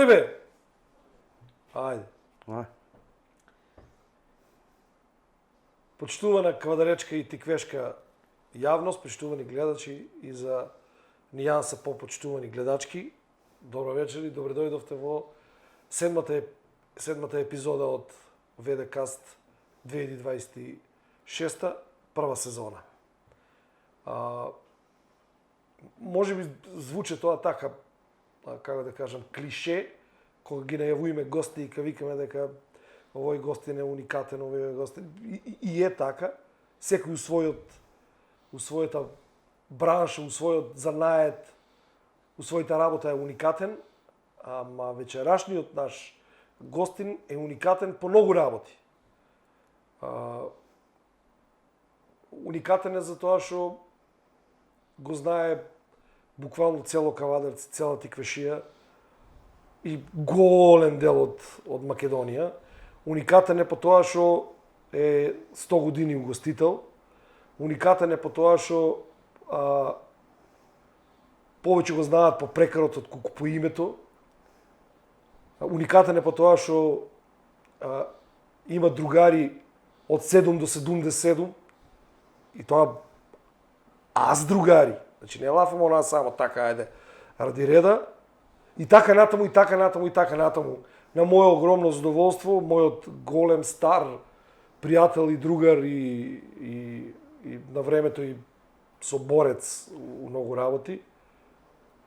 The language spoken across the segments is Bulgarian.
бе? Ајде. Почитувана квадаречка и тиквешка јавност, почитувани гледачи и за нијанса попочитувани гледачки. Добро вечер и добре дојдовте во седмата епизода од ВД-каст 2026, прва сезона. Може би звучи тоа така, како да кажам, клише, кога ги најавуваме гости и викаме дека овој гостин е уникатен, овој гостин и е така. Секој у својата бранша, у својот занает, у својата работа е уникатен, ама вечерашниот наш гостин е уникатен по многу работи. Уникатен е за тоа што го знае буквално цело Кавадарци, цела Тиквешија и голем дел од Македонија. Уникатен е по тоа што е 100 години угостител. Уникатен е по тоа што повеќе го знаат по прекарот отколку по името. Уникатен е по тоа што има другари од 7 до 77 и тоа аз другари. Значи не лафам она само така, ајде, ради реда. И така натаму, и така натаму, и така натаму. На моје огромно задоволство, мојот голем стар пријател и другар и на времето и соборец у многу работи,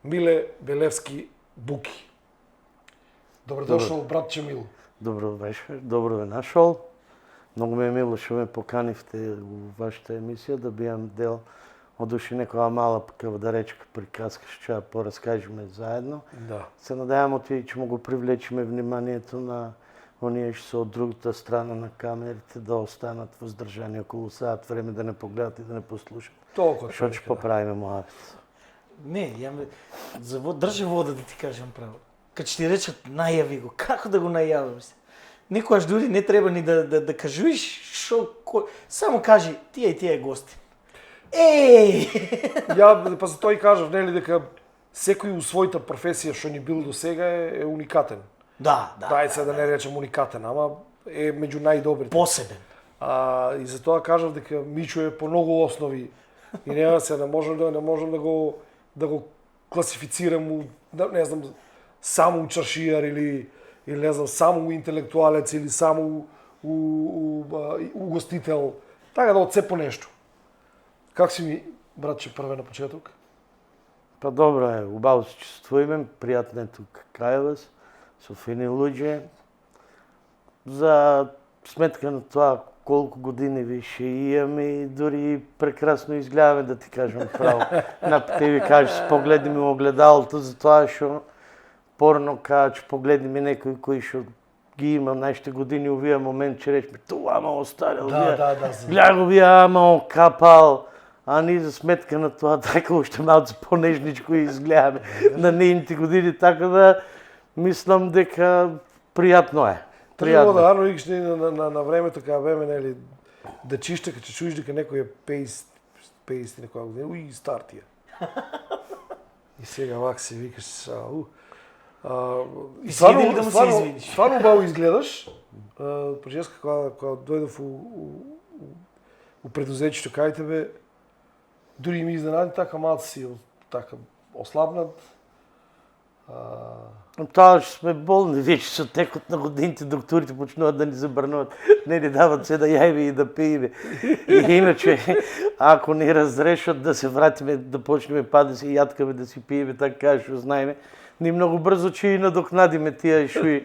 Миле Белевски Буки. Добро дошол, братче Мило. Добро вечер, добро ве нашол. Многу ме е мило што ме поканивте у вашата емисија да биам дел од уши некоја мала кавадаречка приказка што ќе пораскажеме заедно. Да. Се надевам че ќе го привлечеме вниманието на оние што се од другата страна на камерите да останат воздржани околу саат време да не погледат и да не послушат. Толку Што ќе поправиме мојавец. Не, држи вода да ти кажам право. Кога ти речат најави го, како да го најавам се? Некојаш дури не треба ни да кажуиш само кажи тие и тие гости. Ја па за тоа и кажав, нели, дека секој у својата професија што ни бил до сега е уникатен. Да. Дај се да не речем уникатен, ама е меѓу најдобрите. Посебен. И за тоа кажав дека Мичо е по многу основи и не можам да го класифицирам не знам само чаршијар или не знам само интелектуалец или само угостител, така да од се по нешто. Как си ми, братче, прве на почеток? Па добро е, убаво се чувствуваме, пријатно е тук кај вас, со фини луѓе. За сметка на тоа колку години више имаме и дури прекрасно изгледаме, да ти кажам право. Напите ви кажеш, погледни ми огледалото, затоа што порно кажа, погледни ми некој кој што ги има нашите години, овие момент, че речме, тоа ама остарел, гледа го вие, ама капал. А ние за сметка на тоа, така уште малце по-нежничко изгледаме на нейните години, така да мислам дека пријатно е. Пријатно. Да, рано игаш на времето кога беме, нели, дечиште, кога чуиш дека некој е пеист и некоја година, уи, стар ти е. И сега вак си викаш, и седи да му се извиниш. Стварно убаво изгледаш. Поческа кога дојдов у предузечето кај тебе, дури ми изненади така малце си така ослабнат. Тоа што сме болни вече со текот на годините, докторите почнуваат да ни забрануваат, не ни дават се да јајме и да пиеме. И иначе, ако ни разрешат да се вратиме, да почнеме па да си јаткаме, да си пиеме, така што знаеме, ни многу брзо ќе и надокнадиме тие што и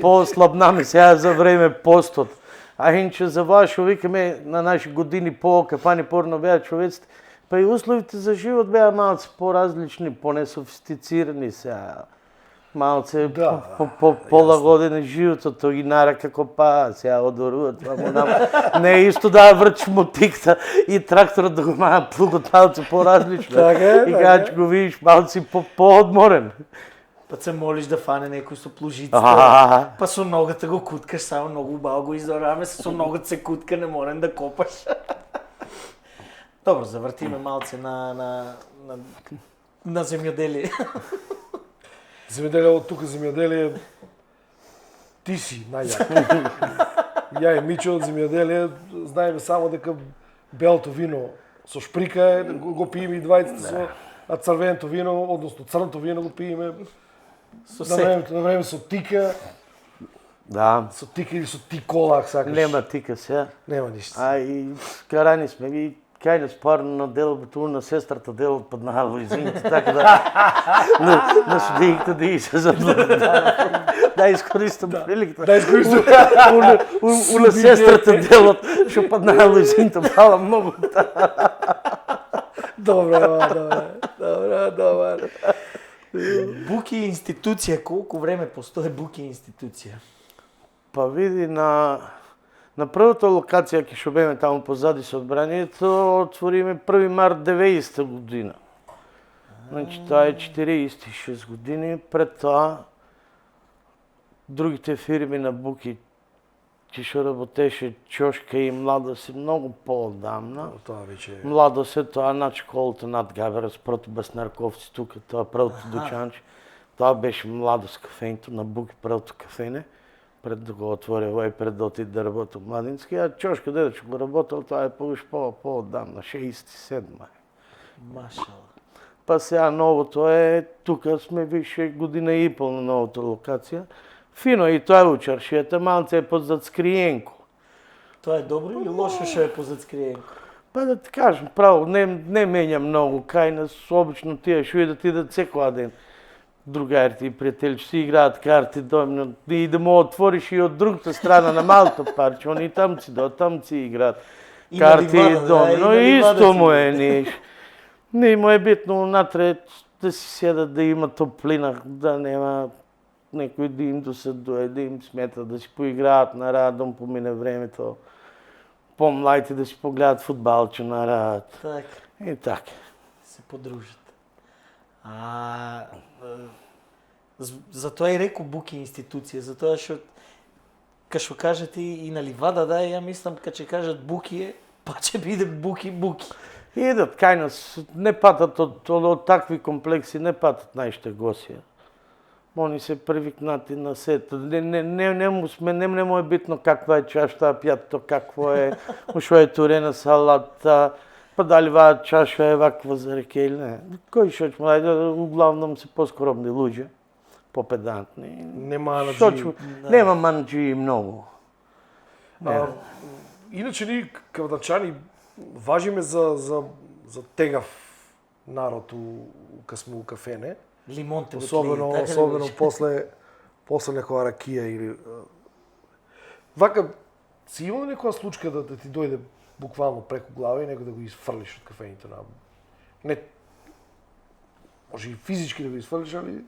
поослабнаме сега за време постот. А иначе за вас што викаме на наши години по-капани порно беа човеците, па и условите за живот беа малце по-различни, по-несофистицирани сега. Малце полагоден животот, тој ги нара како па, сега одоруват, не е исто да врчиш мотикта и тракторот да го мага плугот малце по-различно. И кога ќе го видиш малце по-одморен. Па се молиш да фане некој со плужицата, па со ногата го куткаш, само многу убаво го изораме, со ногата се кутка, не морам да копаш. Добро, завртиме малце на земјоделие. Земеделие от тука, земеделие, ти си најак. Ја и Мичо од земеделие, знаеме само дека белото вино со шприка е, го пиеме и двајците со, а црвеното вино, односно црното вино го пиеме Со на време со тика, Да. со тика или со тикола, ако сакаш. Нема тика сега. Нема ништо. А и карани сме и кај спорно дел буту на сестрата дел под нахало извините, така да на студиите да и се заблудам. Да искористам приликата. Да искористам. На сестрата делот, што под нахало извините, бала многу. Добре. Буки институција, колку време постои Буки институција? Па види на првата локација ке што беме таму позади со одбранието, отвориме 1 март 90 година. Значи тоа е 46 години, пред тоа другите фирми на Буки ке што работеше Чошка и Младост е многу поодамна. Тоа веќе Младост е тоа над школата, над Габера, спроти без нарковци тука, тоа првото дучанче. Тоа беше Младост кафењето на Буки, првото кафене. Пред да го отворя овој, пред да отиде да работи в Младински, а Чошка дедечко го работел, тоа е повиш по-отдамна, 67 Машала. Па сега новото е, тука сме више година и пол на новата локација. Фино и тоа е у чаршијата, малце е подзад Скриенко. Тоа е добро или лошо што е позад Скриенко? Па да ти кажем, право, не менја многу, кај нас обично тие што идат секоја ден. Другарите и пријателите си играат карти домно и да му отвориш и од другата страна на малото парче, они тамци играат карти и домно, исто му е ниш. Не му е битно натре да си седат, да има топлина, да нема некој да им досадува, да им смета, да си поиграат на радом, помине времето. По-млаите да си погледат фудбалче на рад. Така. И така. Се подружат. Затоа и реко Буки институција, затоа што кај што кажете и на ливада, да, ја мислам кај ќе кажат Буки па ќе биде Буки. Идат кај нас, не патат од такви комплекси, не патат нашите гости. Они се привикнати на сето. Не му е битно каква е чашта, пјато какво е, што е турена салата, па дали ваа чаша е ваква за реке или не. Кој што ќе му углавном се поскоромни луѓе, попедантни. Нема манџи многу. Иначе ние кавдарчани важиме за тегав народ кога сме у кафене. Лимонте Особено после некоја ракија или вака си имало некоја случка да ти дојде буквално преку глава и некој да го изфрлиш од кафењето на не може и физички да го изфрлиш, али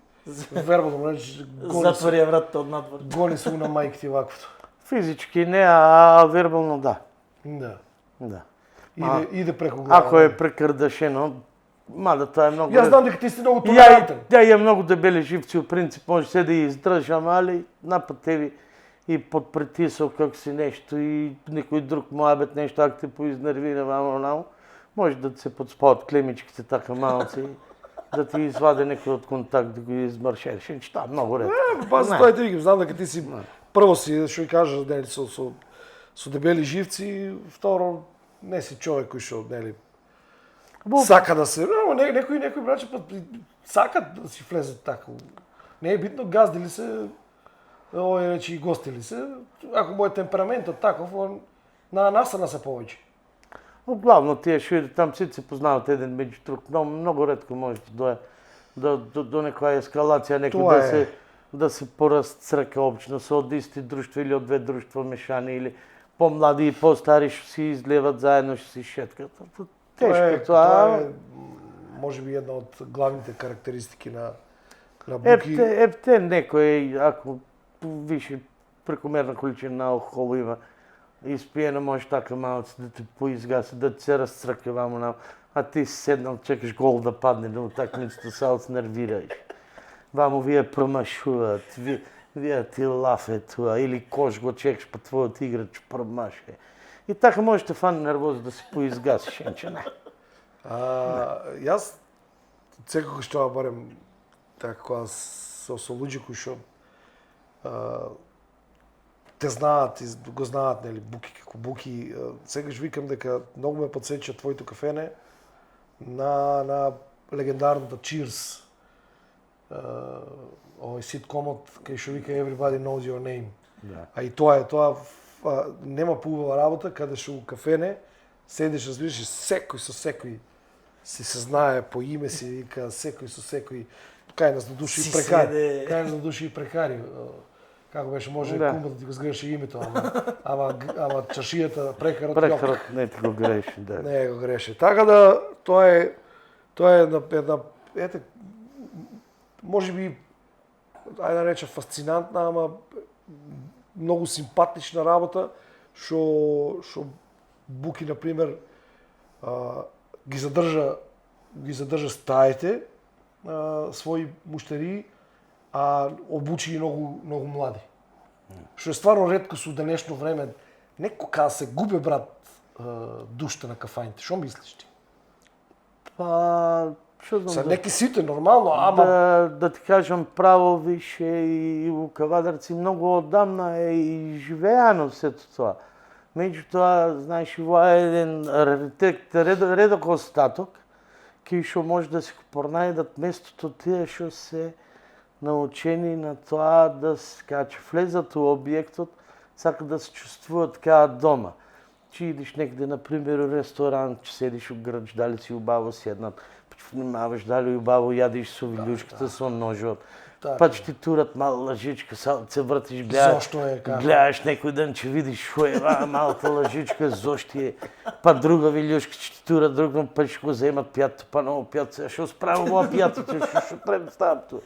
вербално речеш затвори ја вратата од надвор. Гони се на мајк ти ваквото. Физички не, а вербално да. Да. Да. Иде преку глава. Ако е прекрдашено, мада тоа е многу. Јас знам дека ти си многу толерантен. Ја имам многу дебели живци, у принцип може се да ја издржам, али напад тебе и под притисок како си нешто и некој друг моабет нешто ако те поизнервира вамо, може да се подспаат клемичките така малци, да ти изваде некој од контакт, да го измаршериш. Тоа многу ретко. Па за тоа ти викам, знам дека ти си прво си, што ја кажеш, нели со дебели живци, второ не си човек кој што нели сака да се, некои брачи сакат да си влезат така. Не е битно газди ли се, овој речи гости ли се, ако мој темпераментот таков, на насана се повеќе. Главно тие што идат там сите се познават еден меѓу друг, многу ретко може да до некоја ескалација, некој да се порасцрка обично со од исти друштва или од две друштва мешани или помлади и постари што си излеват заедно, што си шеткат. Тешко тоа е можеби една од главните карактеристики на Буки. Епте некој, ако више прекомерна количина алкохол има, испиена може така малци да те поизгаси, да ти се разцрка вамо, а ти си седнал, чекаш гол да падне на утакмицата, се нервираеш. Вамо вие промашуваат, вие ти лафе тоа, или кош го чекаш па твојот играч промаше. И така можеш да фане нервоз да се поизгасиш, енче не. Јас секогаш тоа барем така кога со луѓе кои што те знаат и го знаат, нели, Буки како Буки. Сегаш викам дека многу ме потсеча твоето кафене на легендарната Cheers. Овој ситкомот кај што вика Everybody Knows Your Name. Да. А и тоа нема поубава работа каде што у кафене седиш, разбираш, и секој со секој се знае по име, си вика секој со секој. Кај нас на души и прекари. Кај нас на души и прекари. Како беше, може кумът да ти го сгреши името, ама чашијата, прекарот не ти го греши, да. Не го греши. Така да, тоа е една, ете, може би, ајде да речем, фасцинантна, ама многу симпатична работа, што Буки, например, ги задржа стаите, своји муштери, а обучи и многу млади. Што е стварно ретко со денешно време. Некој кога се губе, брат, душта на кафаните. Што мислиш ти? Па, што знам Са неки сите нормално, ама да ти кажам право, више и у Кавадарци многу одамна е и живеано сето тоа. Меѓутоа, знаеш, ова е еден редок остаток, кој што може да се пронајдат местото тие што се научени на тоа да че влезат у објектот, сакат да се чувствуваат кај дома. Че идиш некаде, например, у ресторант, че седиш у грч, дали си убаво седнат, па че внимаваш дали убаво јадиш со вилјушката, со ножот, па че ти турат мала лъжичка, се вртиш, гледаш некој ден, че видиш шо е малата лъжичка, зошто е, па друга вилјушка, че ти турат друг, па ще го земат пијато, па ново пијато, шо справо ова пијато, шо треба ставам туа.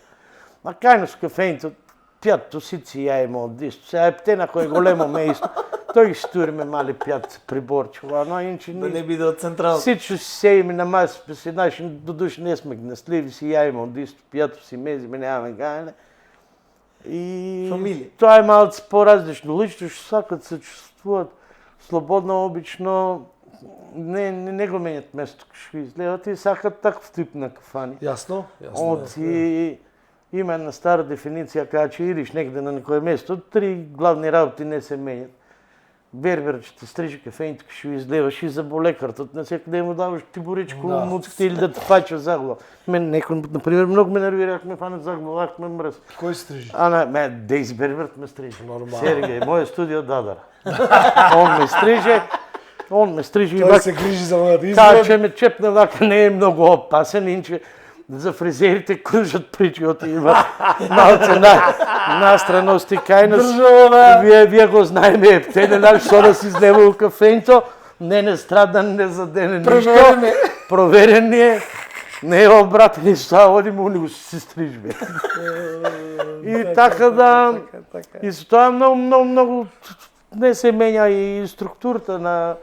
Ма кајно со кафените, пијато сици ја има од исто. Сега ептена кој е големо место, тој ги стуриме мали пијат приборче. Но иначе Да не биде од централот. Сичо си сеиме на маса, си знаеш, до души не сме гнесливи, си ја има од исто, пијато си мезиме, нямаме гајане. И Фамилија. тоа е малце поразлично. Лично што сакат се чувствуват слободно, обично, не го менјат место што изгледат и сакат таков тип на кафани. Јасно. Има една стара дефиниција, кога че идиш некаде на некое место, три главни работи не се менјат. Бербер че те стрижи кафените, кога ще излеваш и заболекартот, на секаде му даваш тибуричко муцките или да те пача заглава. Мен некој, например, многу ме нервира, ме фанат заглава, ак ме мръз. Кој стрижи? Дейзи Бербер ме стрижи. Нормално. Сергеј, моје студио Дадара. Он ме стрижи и Тој се грижи за мојата изглед. Така че ме чепна вака, не е многу опасен, инче за фризерите кружат причи од има малце настраности кај нас. Вие го знаеме, ептене, нали, што да си излева у кафенто, не страдан, не задене ништо. Проверен е, не е обратен и што одим у него си стрижбе. И така да, и со тоа многу не се менја и структурата на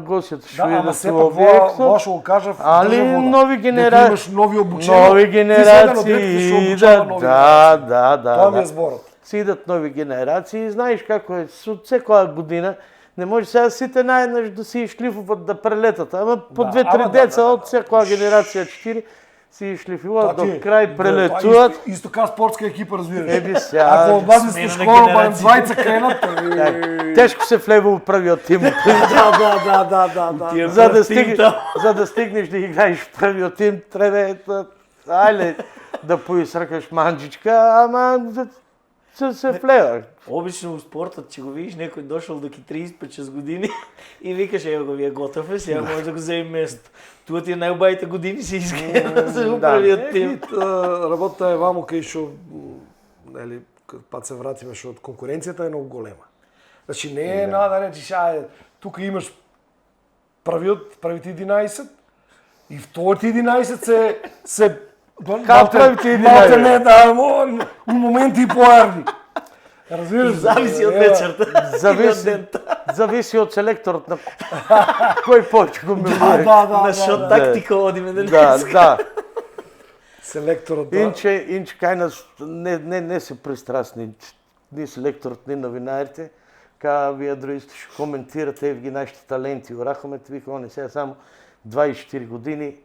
гостите што Да, ама идат сепак во објектот. во што го кажав, Али нови генерации, имаш нови обучени, нови генерации идат, да. Тоа ми е зборот. Си идат нови генерации, знаеш како е, со секоја година, не може сега сите наеднаш да си шлифуваат да прелетат, ама по две-три деца од секоја генерација 4 си шлифуваат до крај прелетуваат. Исто као спортска екипа, разбираш. Еби сега. Ако од базиска школа барем двајца кренат, тешко се влева у првиот тим. Да. За да стигнеш да играеш в првиот тим, треба да поисркаш манџичка, ама се влева. Обично у спортот че го видиш некој дошол до 35-6 години и викаш ево го вие готов е, сега може да го земе место. Туа ти е најубавите години се изгледа за првиот тим. Работата е ваму кај што, нели, пат се вратиме што конкуренцијата е многу голема. Значи не е да речиш, тука имаш првите 11 и вторите 11 се првите 11? Малте не, да, у моменти поарни. Разбираш? Зависи од вечерта. Зависи од селекторот на кој повеќе го милуе. На шо тактика одиме да Да. Селекторот, да. Инче кај нас не се пристрасни, ни селекторот, ни новинарите, кај вие другите што коментирате, еви ги нашите таленти, урахамете, вика, они сега само 24 години,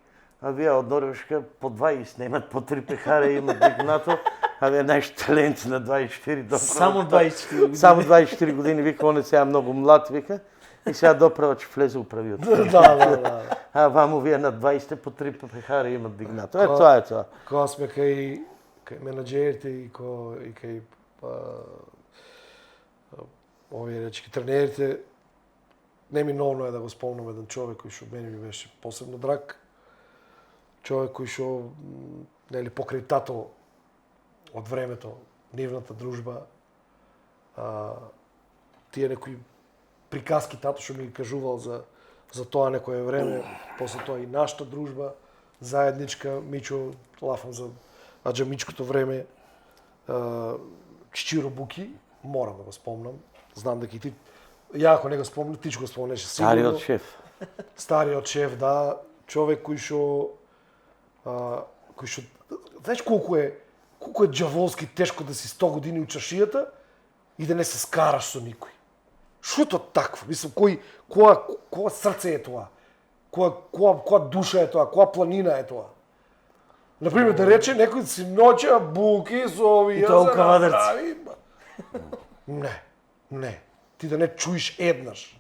а вие од Норвешка по 20 немат, по 3 пехари имат дигнато, Абе, нашите таленти на 24 доправа. Само 24 години. Само 24 години, вика, он е сега много млад, вика. И сега доправа, че влезе управил. Да. А вамо вие на 20 по 3 пехари имат дигнато. Това е това. Кога сме кај менаџерите и кај овие речки тренерите, неминовно е да го спомнам еден човек кој што мене ми беше посебно драг. Човек кој што нели покрај тато од времето, нивната дружба, тие некои приказки тато што ми ги кажувал за тоа некое време, после тоа и нашата дружба, заедничка, Мичо, лафам за аџамичкото време, Чичиро Буки, морам да го спомнам, знам дека и ти, ја ако не го спомнам, ти ќе го спомнеше сигурно. Стариот шеф. Стариот шеф, да, човек кој што знаеш колку е џаволски тешко да си 100 години у чашијата и да не се скараш со никој. Што тоа такво? Мислам, која срце е тоа? Која душа е тоа? Која планина е тоа? Например, да рече некој си ноќа буки со овие... И тоа у Кавадарци. Не. Ти да не чуеш еднаш.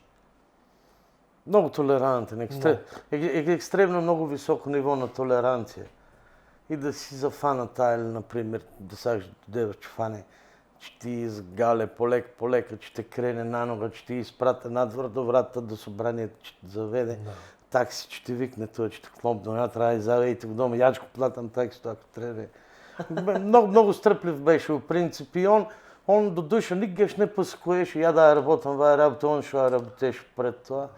Много толерантен, екстремно много високо ниво на толеранција. И да си зафана таа, например, да сакаш да деваш че фане, че ти изгале полека, че те крене на нога, че ти изпрата надвор до вратата до собранието, че те заведе. Такси, че ти викне тоа, че те клопне, ја трябва да заведите го дома, ја ќе платам таксито ако треба. Много стрплив беше у принцип и он до душа никогаш не поскоеше, ја да работам ваа работа, он што работеше пред тоа.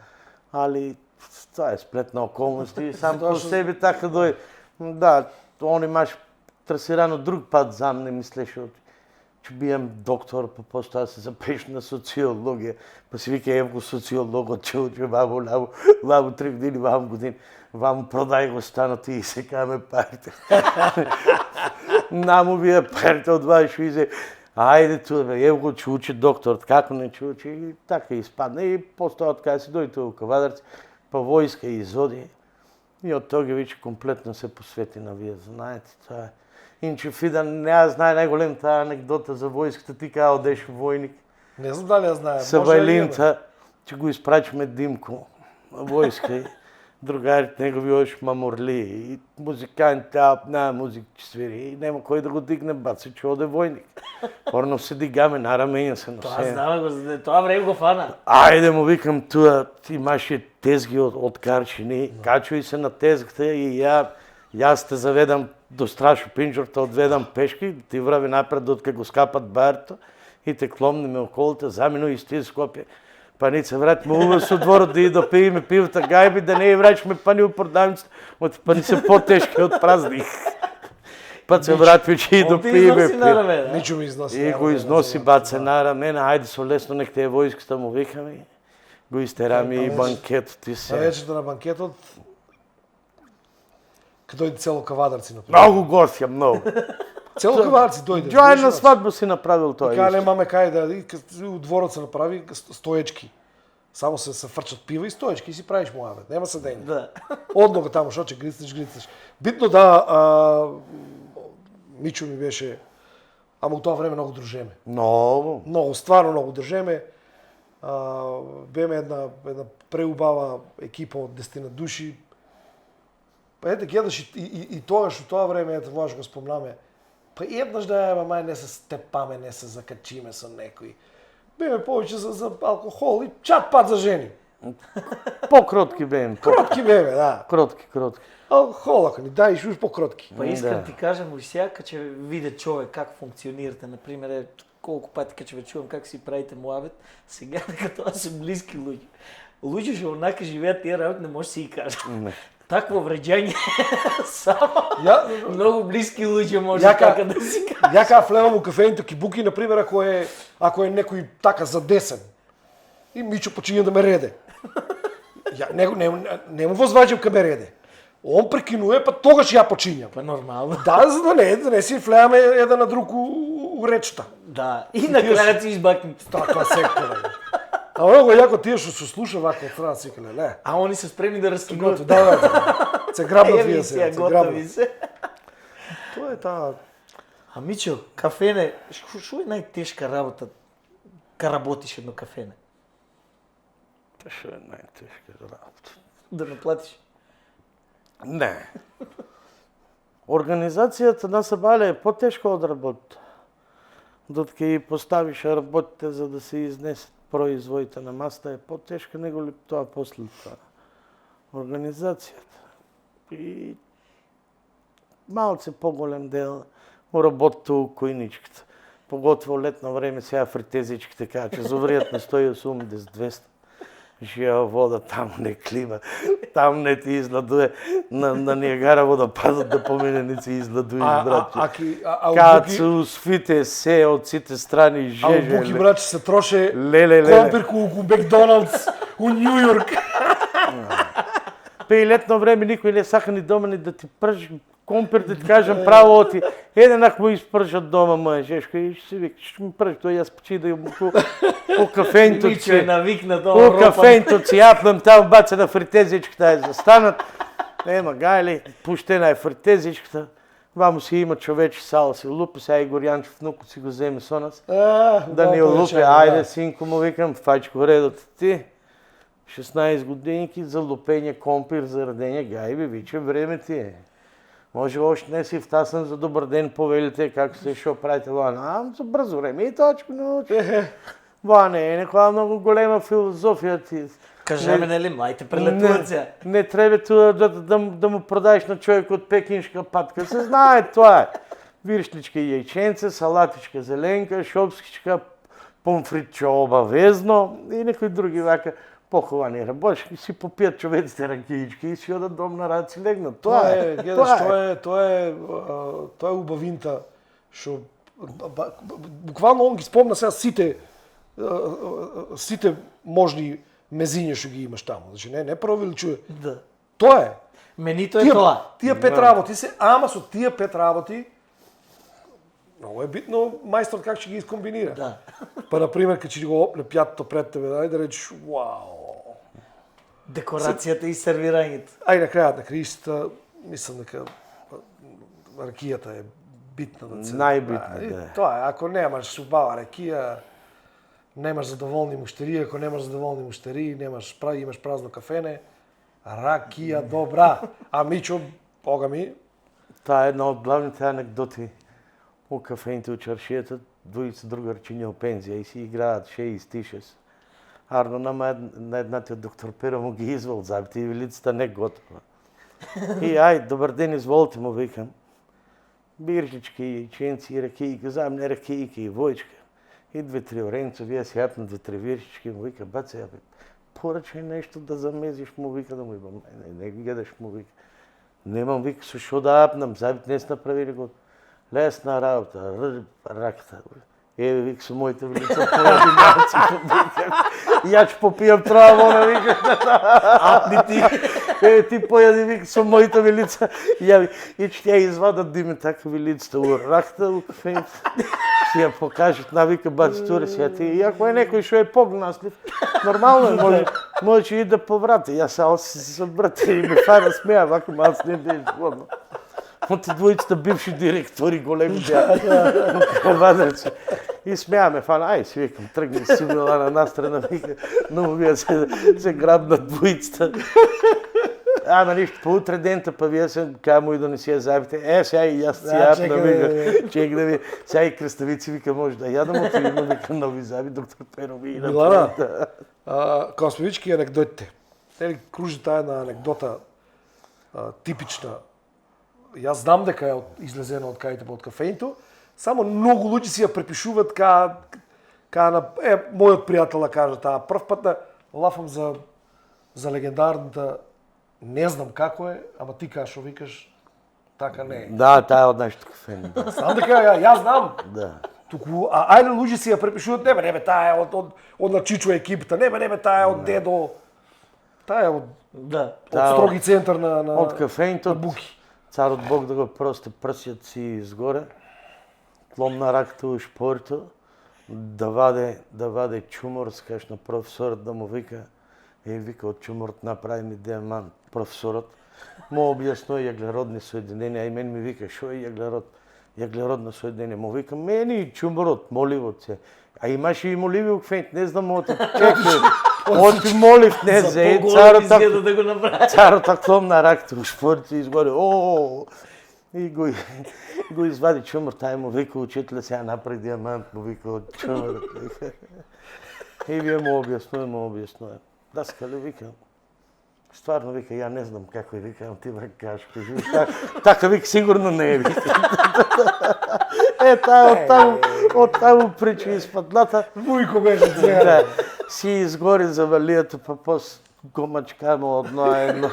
Али тоа е сплет на околности и сам по себе така дој. Да, он имаш трасирано друг пат зам, не мислеше че бием доктор, па после тоа се запиш на социологија. Па си вика, евго социологот, че учи ваму 3 години, ваму години, ваму продај го станото и се каме парите. Наму вие парите од вас визе, ајде туа, евго че учи доктор, како не че учи, и така испадна. И после тоа откај се дојде у Кавадарци, па војска изоди. И од тога веќе комплетно се посвети на вие, знаете, тоа е. Инче Фидан не ја знае најголемата анекдота за војската, ти као одеш војник. Не знам дали ја знае. Со Вајлинта, че го испрачме Димко на војска и другарите негови ош маморли и музиканти, на музик че свири и нема кој да го дигне, баце че оде војник. Порно се дигаме, на раменја се Тоа носе. знаме го, тоа време го фана. Ајде му викам туа, имаше тезги од карчини, качуј се на тезгата и јас те заведам до Страшо Пинџор, те одведам пешки, ти врави напред додека го скапат барто и те кломнеме околите, замино и сти Скопје. Па ни се вратиме ува со дворот да и да пиеме пивата гајби, да не ја врачиме пани у продавницата, па ни се потешки од празник. Па се вратиме че и да пиеме пивата. Ничу ми износи. И го износи баце на рамена, ајде со лесно нек те е војската му викаме. Го истераме и банкетот и се. Вечерта на банкетот, кај дојде цело Кавадарци, например. Многу гостја, многу. Цело Кавадарци дојде. Джој на свадба си направил тоа. И кај немаме кај да, и у дворот се направи стоечки. Само се фрчат пива и стоечки и си правиш муавет. Нема седење. Да. Однога таму, шо че грицнеш. Битно да, Мичо ми беше, ама у тоа време многу дружеме. Многу. Многу, стварно многу дружеме. Беме една преубава екипа од 10 души. Па ете, гледаш и тогаш, у тоа време, ете, влаш го спомнаме, па еднаш да ја, мај не се степаме, не се закачиме со некој. Беме повеќе за алкохол и чат пат за жени. По-кротки беем. Кротки беме, да. Кротки. Алкохол, ако ни дај, уж по-кротки. Па искам Да. ти кажам, уж сега, кога ќе виде човек как функционирате, например, колку пати кога ќе ве чувам как си правите муавет, сега дека тоа се блиски луѓе. Луѓе што онака живеат тие работи, не може да си ги кажа. Такво вреđање само многу блиски луѓе може така да си кажа. Ја кога влевам у кафените Кибуки, например, ако е некој така задесен, и Мичо почиња да ме реде. Ја не му возваѓам ка ме реде. Он прекинува, па тогаш ја почињам. Па нормално. Да, за да не си влеаме еден на друг у речта. Да, и на крајот си избакни. Така сектора. А много јако тие што се слуша вака од страна си кале, не. А они се спремни да раскинат. Да. Се грабнат вие се. Готови се. Тоа е таа А Мичо, кафене, што е најтешка работа ка работиш едно кафене? Тоа што е најтешка работа? Да не платиш? Не. Организацијата на Сабале е потешка од работа. Додека ги поставиш работите за да се изнесат производите на маста е потешка него ли тоа после тоа. Организацијата. И малце поголем дел му работите у којничката. Поготово летно време сега фритезичките кажа, че зовријат на 180-200. Жива вода, таму не клима, таму не ти изладуе. На Ниагара водопадот да помине не се изладуе, братче. Кацу, свите, се од сите страни, А у жеже. Буки, братче, се троше Леле. компир у Макдоналдс у Нью Йорк. Па и летно време никој не сака ни дома ни да ти пржи компир, да ти кажам право оти. Еден ако му изпржат дома, моја жешка, и ще си вика, ще ми пржи, тој јас почи да јам по кафенто Мичо е си. навикнат ова По ропан. кафенто си јапнам таму, баца на фритезичката, е застанат. Нема гајли, пуштена е фритезичката. Ваму си има човечи сало си лупи, сега Игор Јанчев внуко си го земе со нас. Да ни лупи, ајде синко му викам, фајчко редот ти. 16 годинки за лупење компир, за радење гајби, виче време ти е. Може още не си втасен за добър ден, повелите, как се шо правите Вана. За бързо време и точка научи. Вана е некоја много голема филозофија ти. Кажи ме, нели, мајте прелетуват се. Не треба да му продаеш на човек от пекиншка патка. Се знае това е. Виршничка яйченце, салатичка зеленка, шопскичка, помфритче обавезно и некои други вака. Поховани работи, си попият човеците ракиички и си одат дом на рад си легнат. Тоа е, гледаш, тоа е убавинта, што буквално он ги спомна сега сите можни мезиња што ги имаш таму. Значи не провеличуе. Да. Тоа е. Менито е тоа. Тие 5 работи се, ама со тие 5 работи много е битно мајсторот как ќе ги искомбинира. Да. Па например кога ќе го опне пјатото пред тебе, да речеш вау. Декорацијата и сервирањето. Ај на крајот на краишта, мислам дека ракијата е битна на цело. Најбитна, да. Тоа е, ако немаш убава ракија, немаш задоволни муштери, ако немаш задоволни муштери, имаш празно кафене, ракија добра. А Мичо, бога ми, Таа е една од главните анекдоти у кафените у чаршијата. Двојица другарчи у пензија и си играат шеи стишес. Арно нама на едната доктор Пера му ги извол забите и велицата не готова. И ај, добар ден, изволите му викам. Биржички, яйченци, ракијки, заем не ракијки и војчка. И 2-3 оренца, вие си јапна 2-3 виршички, му вика, баце, ја бе, порачај нешто да замезиш, му вика да му ибам. Не гледаш, му вика. Немам, вика, со шо да апнам, забит не сте направили го. Лесна работа, раката. Еве, вика, со моите велица, појади малци, ја ќе попијам травона, вика. Апни ти. Еве, ти појади, вика, со моите велица. И ќе ја извадат да име така велицата у раката, у кафејата. Си ја покажат на вика бац туре си, ти. И ако е некој што е погнаслив, нормално е, може и да поврати. Јас само се брате и ме фара смеа, вака малце не беше зgodно. От двојицата бивши директори големи бяха. И смеаме, фана, ај, си викам, тръгни си била на една страна, вика, но вие се грабнат двојицата. Ама нищо, по утре дента, па вие се кажа му и да не си я забите. Сега и аз си япна, вика, чек да ви, сега и кръставици, вика, може да ядам, отивам, вика, нови заби, доктор Перови и Милана, кога сме вички анекдотите, нели кружи таа една анекдота типична. Јас знам дека е излезена од каите под кафејто, само многу луѓе си ја препишуваат ка на мојот пријател да кажа таа прв пат да лафам за легендарната, не знам како е, ама ти кажа што викаш, така не е. Да, таа е од нашето кафене. Знам дека јас знам. Да. Туку ајде луѓе си ја препишуваат, не бе, таа е од на Чичо екипата, не бе, таа е од дедо. Таа е од строги центар на од кафејто. Буки. Царот Бог да го прости, прсият си изгоре, тлом на раката у шпорто, да ваде чумор, скаш на професорът да му вика, вика, от чуморът направи ми диамант. Професорът му обяснува јаглеродни соединения, а и мен ми вика, шо е јаглерод? јаглеродно соединение. Му викам, мени чумрот, моливот се. А имаше и моливиот фент, не знам од чекај. Од молив не За зе, по-голем изгледа да го направи. царот кломна ракта у шпорци изгоре. И го извади чумр, тај му вика учителя, сега направи диамант, му вика од чумр. И вие му објаснува. Даскале, викам, стварно, вика, ја не знам како е, викам, ти ме кажеш, кажи, така, вика, сигурно не е, вика. Од таму прича испадната. Вујко беше сега. Да, си изгори за валијата, па пос го мачкамо одно едно.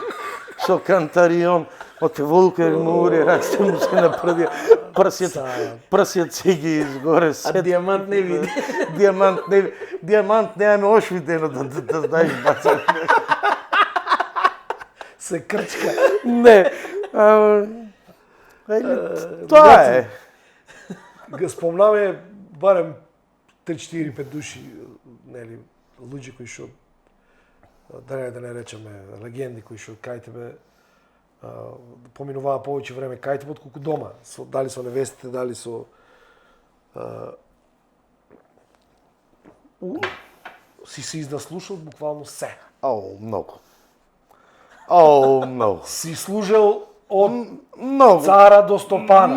Со кантарион, од вулка му ури, ракста му се напрдија. Прсијат се ги изгоре. А диамант не види. Диамант немаме ош видено да знаеш бацам. Се крчка. Не. Тоа е. Го спомнаме барем 3-4-5 души, нели, луѓе кои што да не речеме легенди кои што кај тебе поминуваа повеќе време кај тебе отколку дома, дали со невестите, дали со си се изнаслушал буквално се. Многу. Многу. Си служел од Многу. цара до стопана.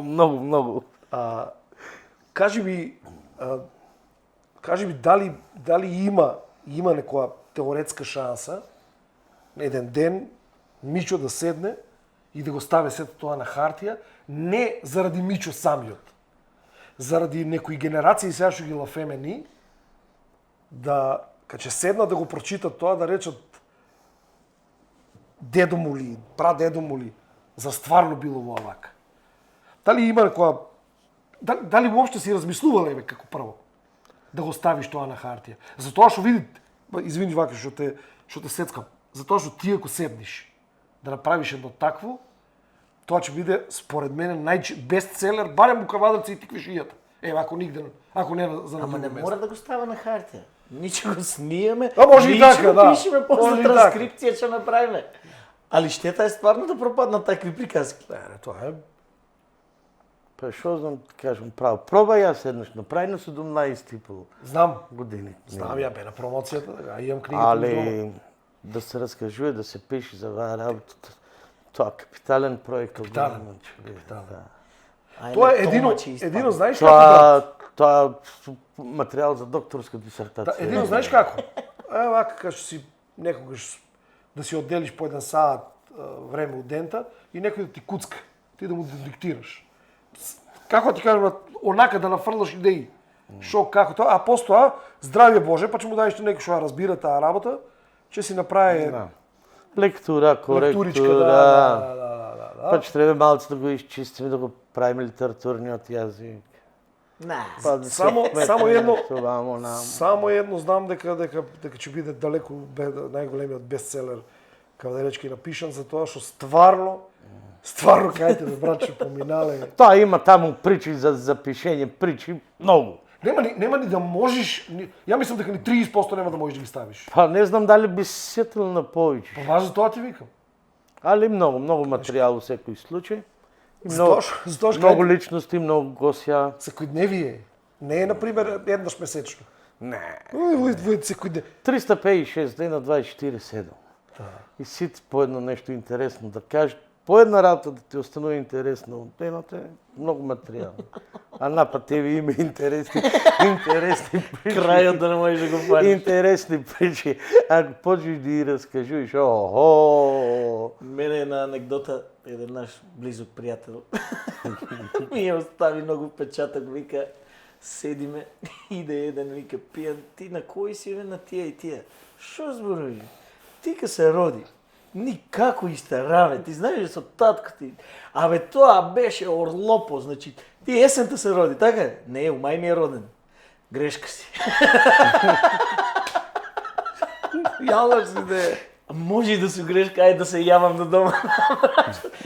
Многу. Кажи ми дали има некоја теоретска шанса еден ден Мичо да седне и да го стави сето тоа на хартија, не заради Мичо самиот, заради некои генерации сега што ги лафеме ни, да кога ќе седнат да го прочитат тоа, да речат дедо му ли, прадедо му ли, за стварно било во овака. Дали има некоја дали уопште си размислувале како прво да го ставиш тоа на хартија? Затоа што види, извини вака што те сецкам, затоа што ти ако седнеш да направиш едно такво, тоа ќе биде според мене бестселер, барем у Кавадарци и Тиквишијата. Ако нигде, ако не за Ама не друго мора место. да го става на хартија. Ниче го снимаме, А може и така, да. пишеме, после Може и така. транскрипција ќе направиме. Али штета е стварно да пропаднат такви приказки. Не, тоа е. Па што знам ти кажам право. Пробај јас еднаш, направи на 17,5 Знам, години. ја бе на промоцијата, а имам книгата. Али да се раскажува, да се пише за оваа работа, тоа капитален проект. Капитален. Да. Тоа е едино знаеш како? Тоа материјал за докторска дисертација. Едино знаеш како? Вака кога што си некогаш да си одделиш по еден саат време од дента и некој да ти куцка, ти да му диктираш. Како ти кажам, онака да нафрлаш идеи. Шо, како тоа, а постоа, здравје Боже, па ќе му даеш некој што ја разбира таа работа, ќе си направи Лектура, лектуричка, коректура. Па ќе треба малце да го изчистиме, да го правиме литературниот јазик. Па само едно знам дека ќе биде далеку најголемиот бестселер Кавадаречки напишан за тоа што стварно кај тебе братче поминале. Тоа има таму причи за пишење, причи многу. Нема ни да можеш, ја мислам дека ни 30% нема да можеш да ги ставиш. Па не знам дали би се сетил на повеќе. Па важно тоа ти викам. Али многу материјал во секој случај. И Затоа многу личности, многу госја. секојдневие. Не е на пример еднаш месечно. Не. Во секојдневие. 356 дена 24/7. И сите по едно нешто интересно да кажеш, по една работа да ти останува интересно, едното е многу материјал. А напад тебе има интересни причи. Крајот да не можеш да го фаниш. Интересни причи. Ако почнеш да ги раскажуваш, охо. Мене една анекдота, еден наш близок пријател ми ја остави многу впечаток, вика, седиме, иде еден, вика, пијан, ти на кој си, бе, на тие и тие? Шо зборуваш? Ти ка се роди, никако истараве, ти знаеш со татко ти. Абе, тоа беше орлопо, значи, ти есента се роди, така е? Не, у мај ми е роден. Грешка си. Јалаш си де. Може и да се грешка, ајде да се јавам до дома.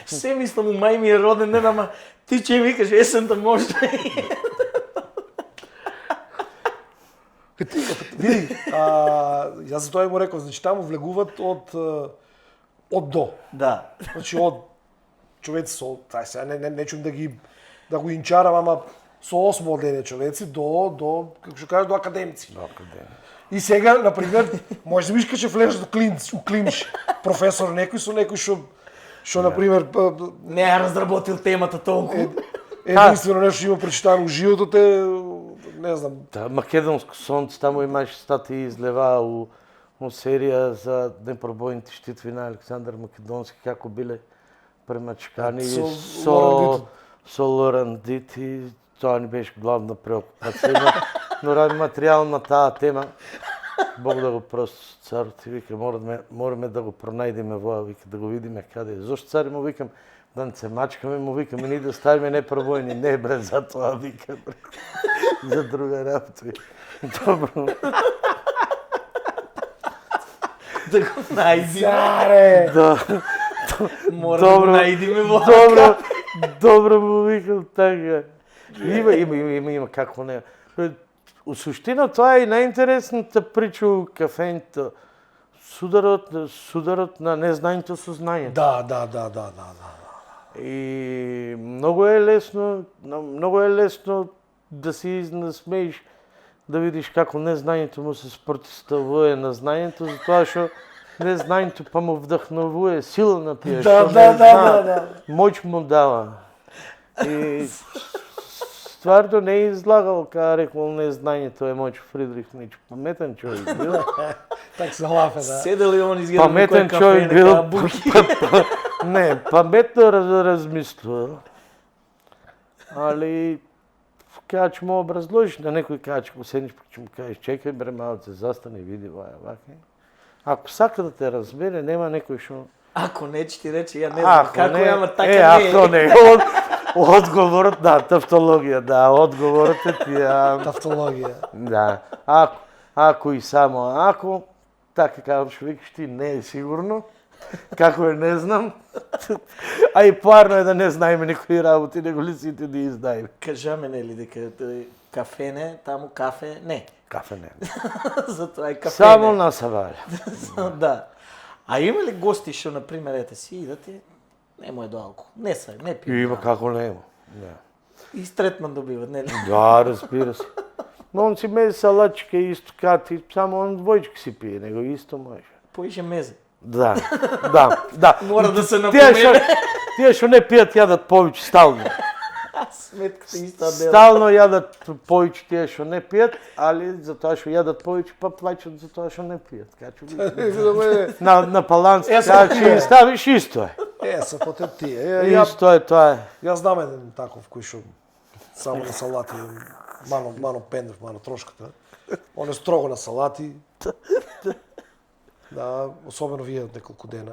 Се мислам, у мај ми е роден, не, ама ти ќе викаш есента може да е. Види, јас за тоа му реков, значи таму влегуваат од до. Да. Значи од човеци со, тај сега не чум да го инчарам, ама со 8 одене човеци до како што кажеш, до академици. И сега, на пример, можеш да видиш кога ќе влезеш до климш професор некој со некој што на пример Не е разработил темата толку. единствено нешто има прочитано у животот не знам. Да, Македонско сонце, таму имаше статии излева у серија за непробојните штитви на Александар Македонски, како биле премачкани со Лоран Дити. Тоа ни беше главна преокупација, но ради материјал на таа тема, Бог да го прости царот, и вика, мораме да го пронајдеме воа, вика, да го видиме каде е. Зошто цари му викам, да не се мачкаме, му викам, и ни да ставиме непробојни. Не, бре, за тоа викам, за друга работа. Добро. Да го најдиме. Царе! Мора да го најдиме во Добро му викам така. Има како не. У суштина тоа е и најинтересната прича у кафењето. Сударот на незнањето со знањето. Да. И многу е лесно да се изнасмеиш, да видиш како незнањето му се спротивставува на знањето, затоа што незнањето па му вдахновува сила на тие што не знае. Моќ му дава. И стварно не е излагал, кога рекол незнањето е моќ. Фридрих Ницше, паметен човек бил. Так се лафе, да. Седел и он изгледа Паметен човек бил. Не, паметно размислува. Али кога ќе му образложиш на некој, кога ќе го седнеш, ќе му кажеш, чекај бре малце, застани, види вака. Ако сака да те разбере, нема некој што... Ако не, ќе ти рече, ја не знам како е, ама така не е. Ако не, одговорот, да, тавтологија, да, одговорот е тија... Тавтологија. Да, ако и само ако, така кажеш, викаш ти, не е сигурно, како е, не знам. А и парно е да не знаеме некои работи, него ли сите да издаеме. Кажаме, нели, дека кафе не, таму кафе не. Кафе не. Затоа е кафе Само не. на Саваля. Да. А има ли гости што, например, ете си идате, нема е до алкохол, не са, не пијат. Има како нема. И третман добиват, нели? Да, разбира се. Но он си мезе салачка исто кати, само он двојчка си пие, него исто може. Поише мезе. Да. Мора да се напомене. Тие што не пијат јадат повеќе стално. Сметката исто дела. Стално јадат повеќе тие што не пијат, али затоа што јадат повеќе па плаќат затоа што не пијат. На паланц, ќе ставиш исто е. Се потеп тие. Исто е тоа. Јас знам еден таков кој што само на салати, мано пендов, мано трошката. Он е строго на салати. Да, особено вие неколку дена.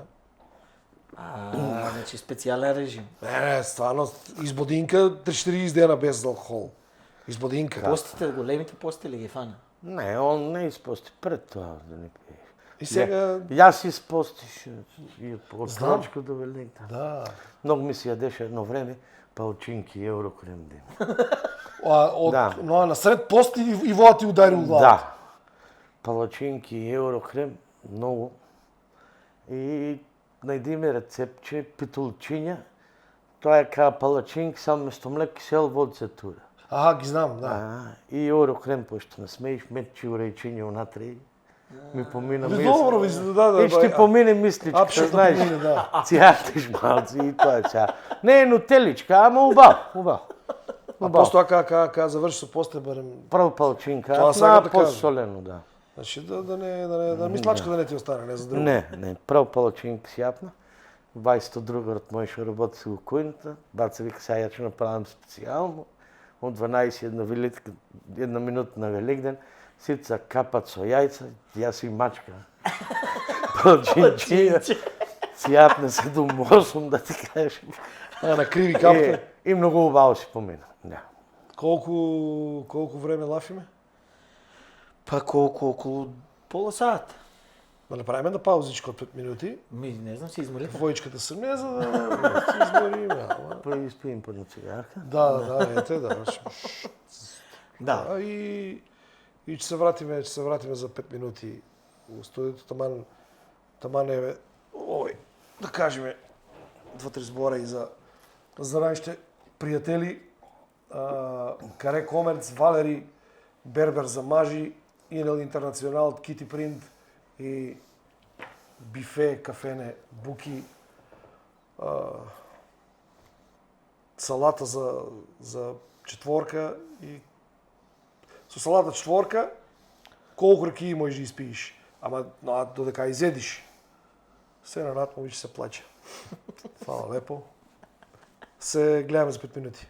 Значи специјален режим. Не, стварно, избодинка 30 дена без алкохол. Избодинка. Постите, големите пости ли ги фана? Не, он не испости пред тоа да не пие. И сега... Јас испостиш и од Слачко до Великден. Да. Многу ми се јадеше едно време палчинки и еврокрем ден. Но на сред пост и вода ти удари у главата. Да. Палачинки и еврокрем, многу. И најдиме рецепче, питулчиња. Тоа е каја палачинки, само место млек, кисел, вод за тура. Ги знам, да. И еврокрем, пошто насмеиш, метчи урејчиња унатре. Ми помина мисличка. Добро, да. И ще ти помине мисличка, знаеш. Цјатиш малци и тоа ча. Не е нутеличка, ама убав. А постоа кога заврши со посте барем... Прво палчинка, Тоа посолено, да. Значи да мислачка да не ти остане, не за друго. Не, прво палчинка си јапна. 22 другорот мој што работи со кујната, баца вика сега ја ќе направам специјално. Од 12 една минута на Великден, сица капат со јајца, јас и мачка. Палчинчија. Си јапна 7-8 да ти кажеш. На криви капка. И многу убаво си помина. Да. Колку време лафиме? Па колку, околу пола сат. Да направиме една паузичка од 5 минути. Не знам, се изморите. Двојчката се не за да се измориме. Па испием по една цигарка. Да, ете, да. Да. И ќе се вратиме за 5 минути у студиото, таман е, да кажеме, 2-3 збора и за за нашите пријатели, Каре Комерц, Валери, Бербер за мажи, Инел Интернационал, Кити Принт и Бифе, кафене, буки, салата за четворка и со салата четворка колку раки можеш да испиеш. Ама додека изедиш, се на рат му се плаче. Фала лепо. Се гледаме за 5 минути.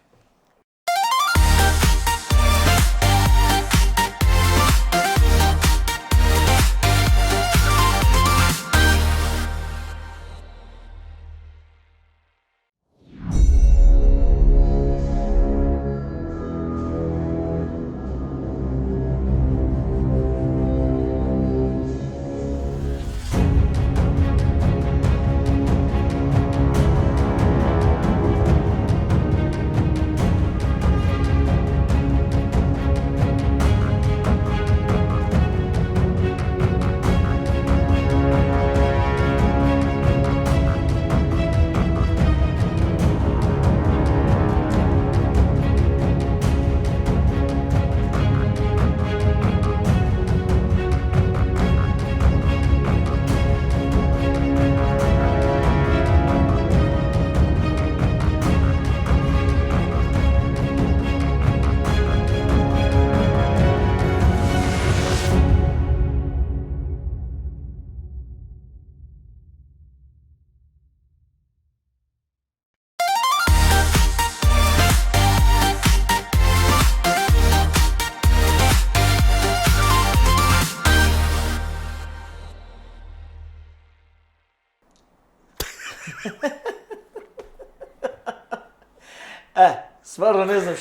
Стварно не знам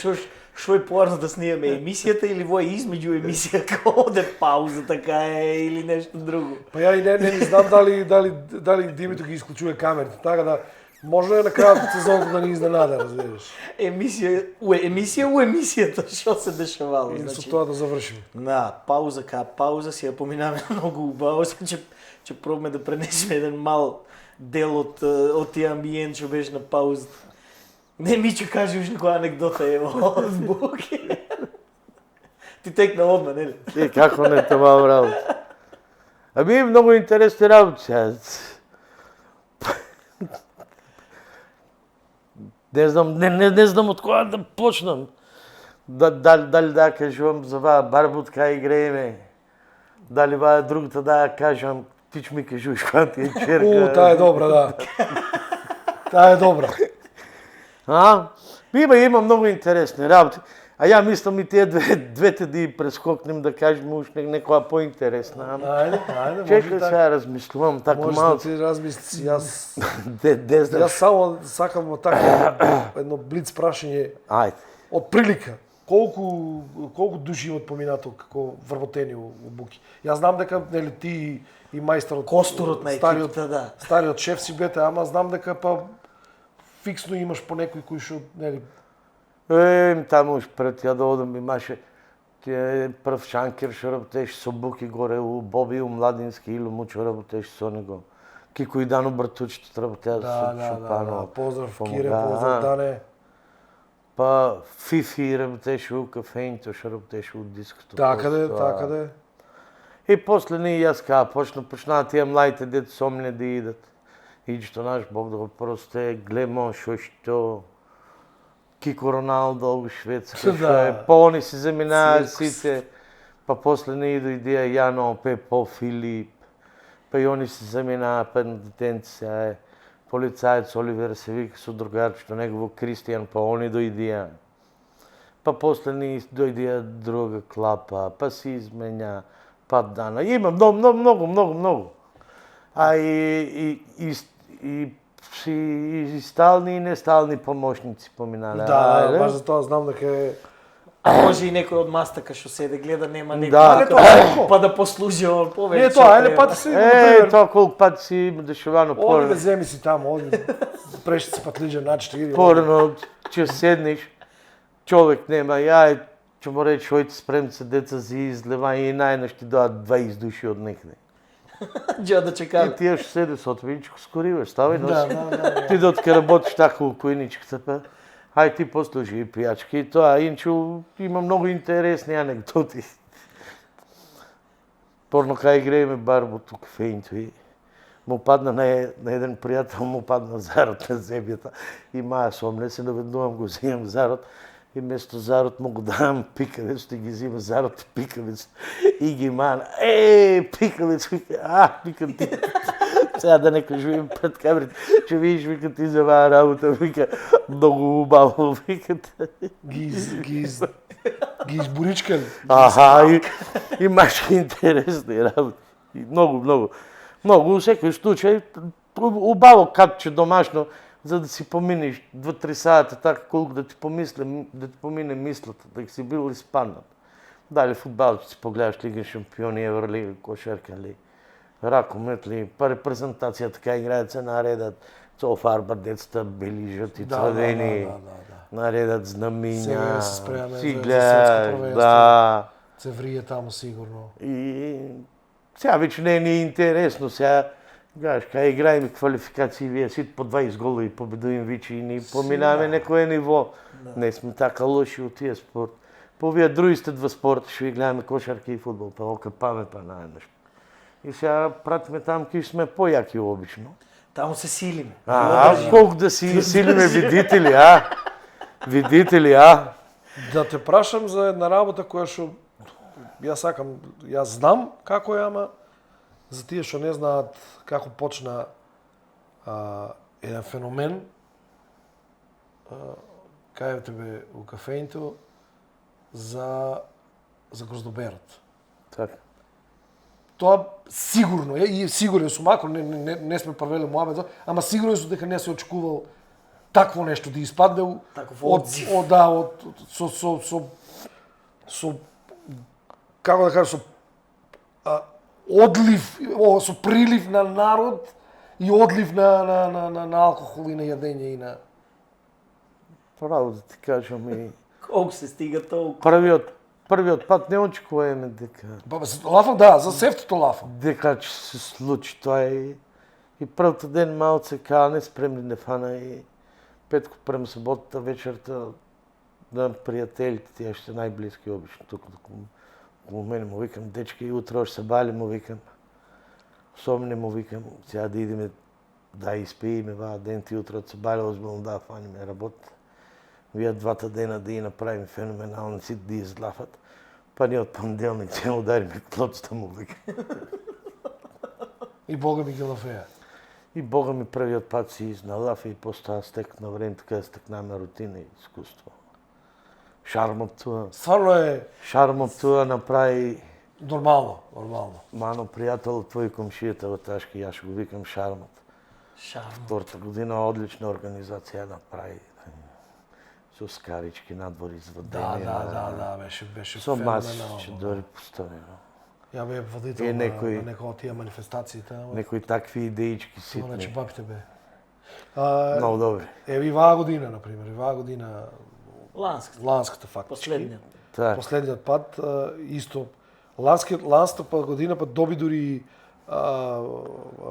што е поарно да снимаме емисијата или во измеѓу емисија како оде пауза така е или нешто друго. Па ја и не знам дали Димито ги исклучува камерите, така да може на крајот од сезоната да ни изненада, разбираш. У емисијата што се дешавало, И со значи. тоа да завршиме. На пауза пауза си ја поминаме многу убаво, ќе пробаме да пренесеме еден мал дел од тие амбиент што беше на паузата. Не, Мичо, кажи уште некоја анекдота од Буки. Ти текна одма, нели? И како не тоа работа? Ами многу интересни работи. Не знам од која да почнам. Дали да кажувам за ваа барбутка игрееме. Дали ваа другата да кажам, ти ми кажуваш која ти е черка. Таа е добра, да. Таа е добра. Има многу интересни работи. А ја мислам и тие двете да ги прескокнем, да кажем уште некоја поинтересна. Ајде, Чекај сега размислувам така може малку. да ти размисли. Јас Јас само сакам така едно блиц прашање Ајде. од прилика. Колку души имат поминато како вработени во Буки? Јас знам дека нели ти и мајсторот Костурот на екипата, да. Стариот шеф си бете, ама знам дека па фиксно имаш по некој кој што нели Таму уж пред ја да одам имаше тие прв шанкер што работеше со Буки горе у Боби, у Младински или Мучо работеше со него. Кико и Дано Братучите работеа со Шопанова. Поздрав Кире, поздрав Дане. Па Фифи работеше у кафењето, што работеше у диското. Така де. И после ние јас почнаа тие младите дете со мене да идат. И што наш Бог да го просте, глемо што Кико Роналдо у Шведска, што е, па они се заминаа сите, па после не дојдеа Јано, Пепо, Филип, па и они се заминаа, па на детенце, полицаец Оливер се вика со другарчето негово Кристијан, па они дојдеа. Па после не дојдеа друга клапа, па се изменја, па дана. Има многу. А и стални и нестални помошници поминале. Да, баш за тоа знам дека е... Може и некој од мастака што седе гледа, нема некој. Да, па да послужи он повеќе. Не тоа, ајде пати си, например. Тоа колку пати си има дешавано Оди ме земи си таму, оди преши си патлиџа начи иди. порано, ќе седнеш, човек нема, ја ќе му рече, ојте спремце деца за излева и најнаш ти доаат 20 души од некаде. Джо да И чекам. тие што седе со отвиничко скориваш, ставај Да, носи. да, да. Ти да откај работиш така у којничката, па хај ти послужи и пијачки и тоа, инче има многу интересни анегдоти. Порно кај играеме барбот у кафејнто и му падна на еден пријател, му падна зарод на земјата и маја сомне се наведнувам го земам зарод и место зарод му го давам пикавец, и ги зима зарод пикавец и ги мана. Пикавец, викам ти. Сега да не кажувам пред камерите, че видиш, вика ти за ваа работа, вика многу убаво, викате. Ги изборичкали. И машки интересни работи. И многу. Многу, у секој случај, убаво катче домашно, за да си поминеш 2-3 сата, така колку да ти помине мислата, да си бил испаднат. Дали фудбал, си погледаш Лига шампиони, Евролига, кошарка ли, ракомет ли, па репрезентација така играат се наредат, цофарба, децата белижат и црвени, наредат знамиња, Сега се спремаме си за гледаш, светско да. Се врие таму сигурно. И сега веќе не е ни интересно, сега гаш, кај играеме квалификации, вие сите по 20 гола и победуваме вичи и ни поминаваме некое ниво. Не сме така лоши од тие спорт. По вие другите два спорта што ги гледаме кошарка и фудбал, па окапаме па наеднаш. И сега пратиме там кај сме појаки обично. Таму се силиме. Колку да си силиме, видите ли, Да те прашам за една работа која што јас знам како е, ама за тие што не знаат како почна еден феномен кај тебе у кафејнто за гроздоберот. Така. Тоа сигурно е, и сигурен сум, ако не сме правеле муабет, ама сигурен сум дека не се очекувал такво нешто да испадне Таков од со како да кажам, со одлив, со прилив на народ и одлив на алкохол и на јадење и на... Право да ти кажам и Колку се стига толку. првиот пат не очекуваме дека Лафам, да, за сефтото лафам. дека ќе се случи тоа и првата ден малце као не спремни не фана и петко према саботата вечерта на пријателите, тие што најблиски обично тука околу мене му викам дечки и утре ќе се бали му викам. Сомне му викам сега да идеме да испиеме ваа ден ти утре се бали озбилно да фаниме работа. Вие двата дена да и направиме феноменални сите да излафат. Па ние од понеделник ќе удариме клоцата му вика. И Бога ми ги лафеа. И Бога ми првиот пат си изналафа и после стекна време така да стекнаме рутина и искуство. Шармот тоа направи Нормално. Мано пријател твој комшијата во Ташки, јас го викам Шармот. Втората година одлична организација направи. Со скарички надвор изводени. Да, беше со феноменално. масички дори поставено. Ја бе водител И на некои- некои од тие манифестации тamo. Некои такви идеички Тоа значи ситни. бабите бе. Многу добри. Еви ваа година, например, ваа година ланската фактички. Последниот. Така. Последниот пат исто ланската година па доби дури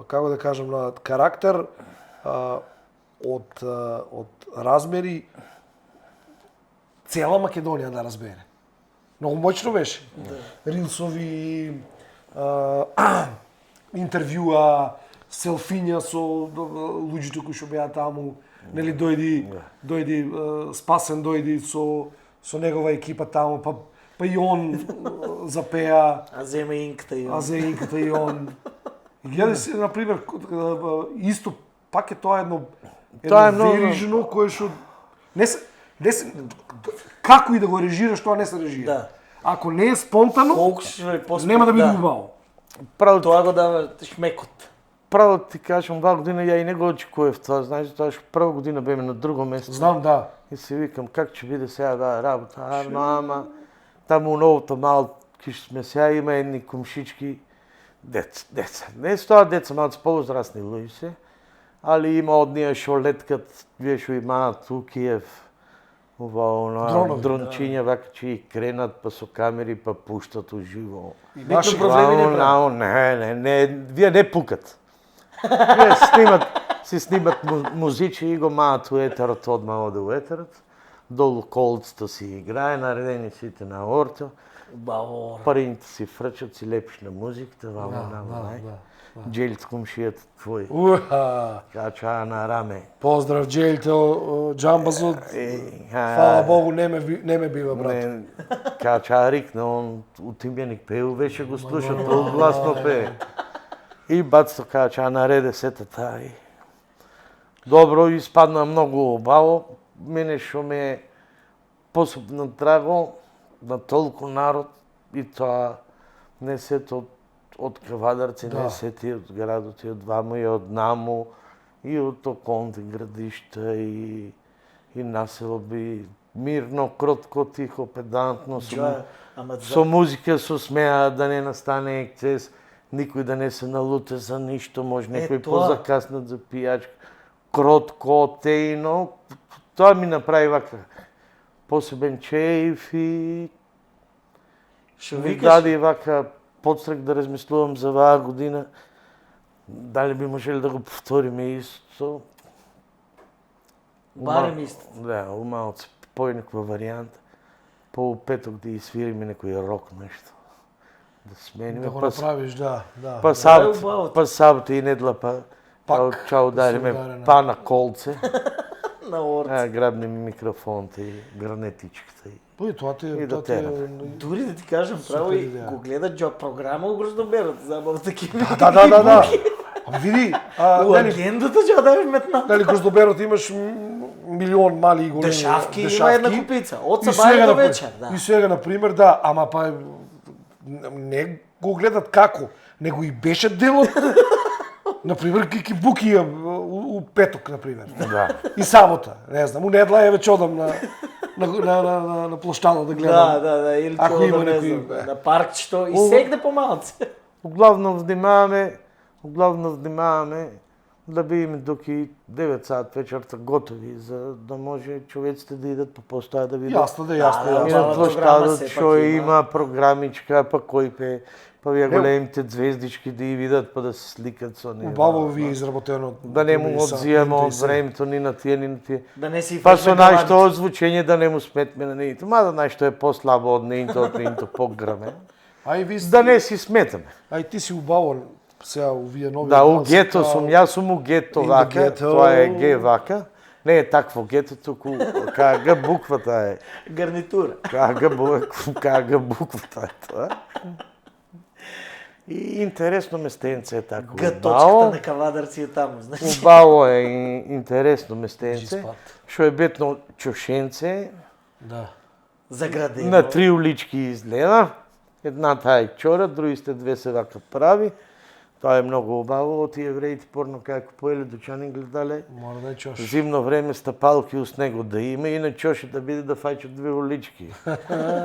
како да кажам на карактер од размери цела Македонија да разбере. Многу моќно беше. Рилсови, интервјуа, селфиња со луѓето кои што беа таму, нели дојди Спасен дојди со негова екипа таму, па и он запеа, А зема инката и а за инката и он. И гледај се, например, исто пак е тоа едно Тоа е многу- верижно кое што не се како и да го режираш, тоа не се режира. Да. Ако не е спонтано, колку се после нема да биде убаво. Право, Тоа го дава шмекот. право ти кажам, ваа година ја и не го очекував тоа, знаеш, тоа што прва година беме на друго место. Знам, да. И си викам, как ќе биде сега да работа, ама таму у новото мало, ки што сме сега, има едни комшички, деца. Не се тоа деца, малце повозрасни луѓе се, али има од ние што леткат, вие што имаат у Киев, Дронови, дрончиња вака че и кренат па со камери па пуштат уживо. Битно проблеми не прави. Не, вие не пукат. Вие си снимат музичи и го маат у етерот, одма оде у етерот. Долу колцата си играе, наредени сите на орто. Баво. Парините си фрчат, си лепиш на музиката, нај. Джелт комшијата твој. Уха! Кача на раме. Поздрав, Джелте, Джамбазот. Фала Богу, не ме бива, брат. Кача рикна, он у Тимјаник пеу, веше го слуша, толку гласно пее. И бацто кача, нареде сета тај. Добро, испадна многу убаво. Мене шо ме посебно драго на толку народ и тоа не сето од Кавадарци, не сети од градот и од ваму и од наму и од околните градишта и населби мирно, кротко, тихо, педантно, со музика со смеа да не настане ексцес, никој да не се налуте за ништо, може некој позакаснат за пијачка, кротко, тејно, тоа ми направи вака посебен чејф и ми даде вака подстрек да размислувам за оваа година. Дали би можеле да го повториме исто? Барем исто. Да, малце поинаква варијанта. По петок да свириме некој рок нешто. Да смениме. Да го направиш, да. Па сабота и недела чао дариме па на колце. На орце. Грабнеме микрофонта и гранетичката. Па и тоа ти Дури да ти кажам право и го гледат джо програма у Гроздоберот, забава такива. Да. Види, У агендата ќе да метна. Дали Гроздоберот имаш милион мали и големи Дешавки има една купица, од сабаје до вечер, да. И сега на пример, да, ама па не го гледат како, него и беше делот. Например, Кики Буки у петок, например. Да. И сабота, не знам, у недела е веќе одам на площада да гледам. Да, или ако има некој на паркчето и сегде помалце. Главно внимаваме да бидеме доки 9 сат вечерта готови, за да може човеците да идат по постоја да видат. Јасно. И на площадот што има програмичка, па кој пе, па вие големите звездички да ја видат, па да се сликат со неа. Убаво ви е изработено. Да не му одзијаме од времето ни на тие. Да не си па со најшто озвучење да не му сметме на неите. Мада најшто е послабо од неите, од неите пограме. Да не си сметаме. Ај ти си убаво сега увие нови. Да, у гето сум, јас сум у гето вака, тоа е ге вака. Не е такво гето, туку кага буквата е. Гарнитура. Кага буквата е тоа. И интересно местенце е тако. Г-точката на Кавадарци е таму, значи. Убаво е интересно местенце. Шо е бетно чошенце. Да. Заградено. На 3 улички изгледа. Едната е чора, другите две се вака прави. Тоа е многу убаво, од евреите порно како поеле дучани гледале. Мора да е чош. Зимно време стапалки у снего да има и на чоше да биде да фаќат 2 улички.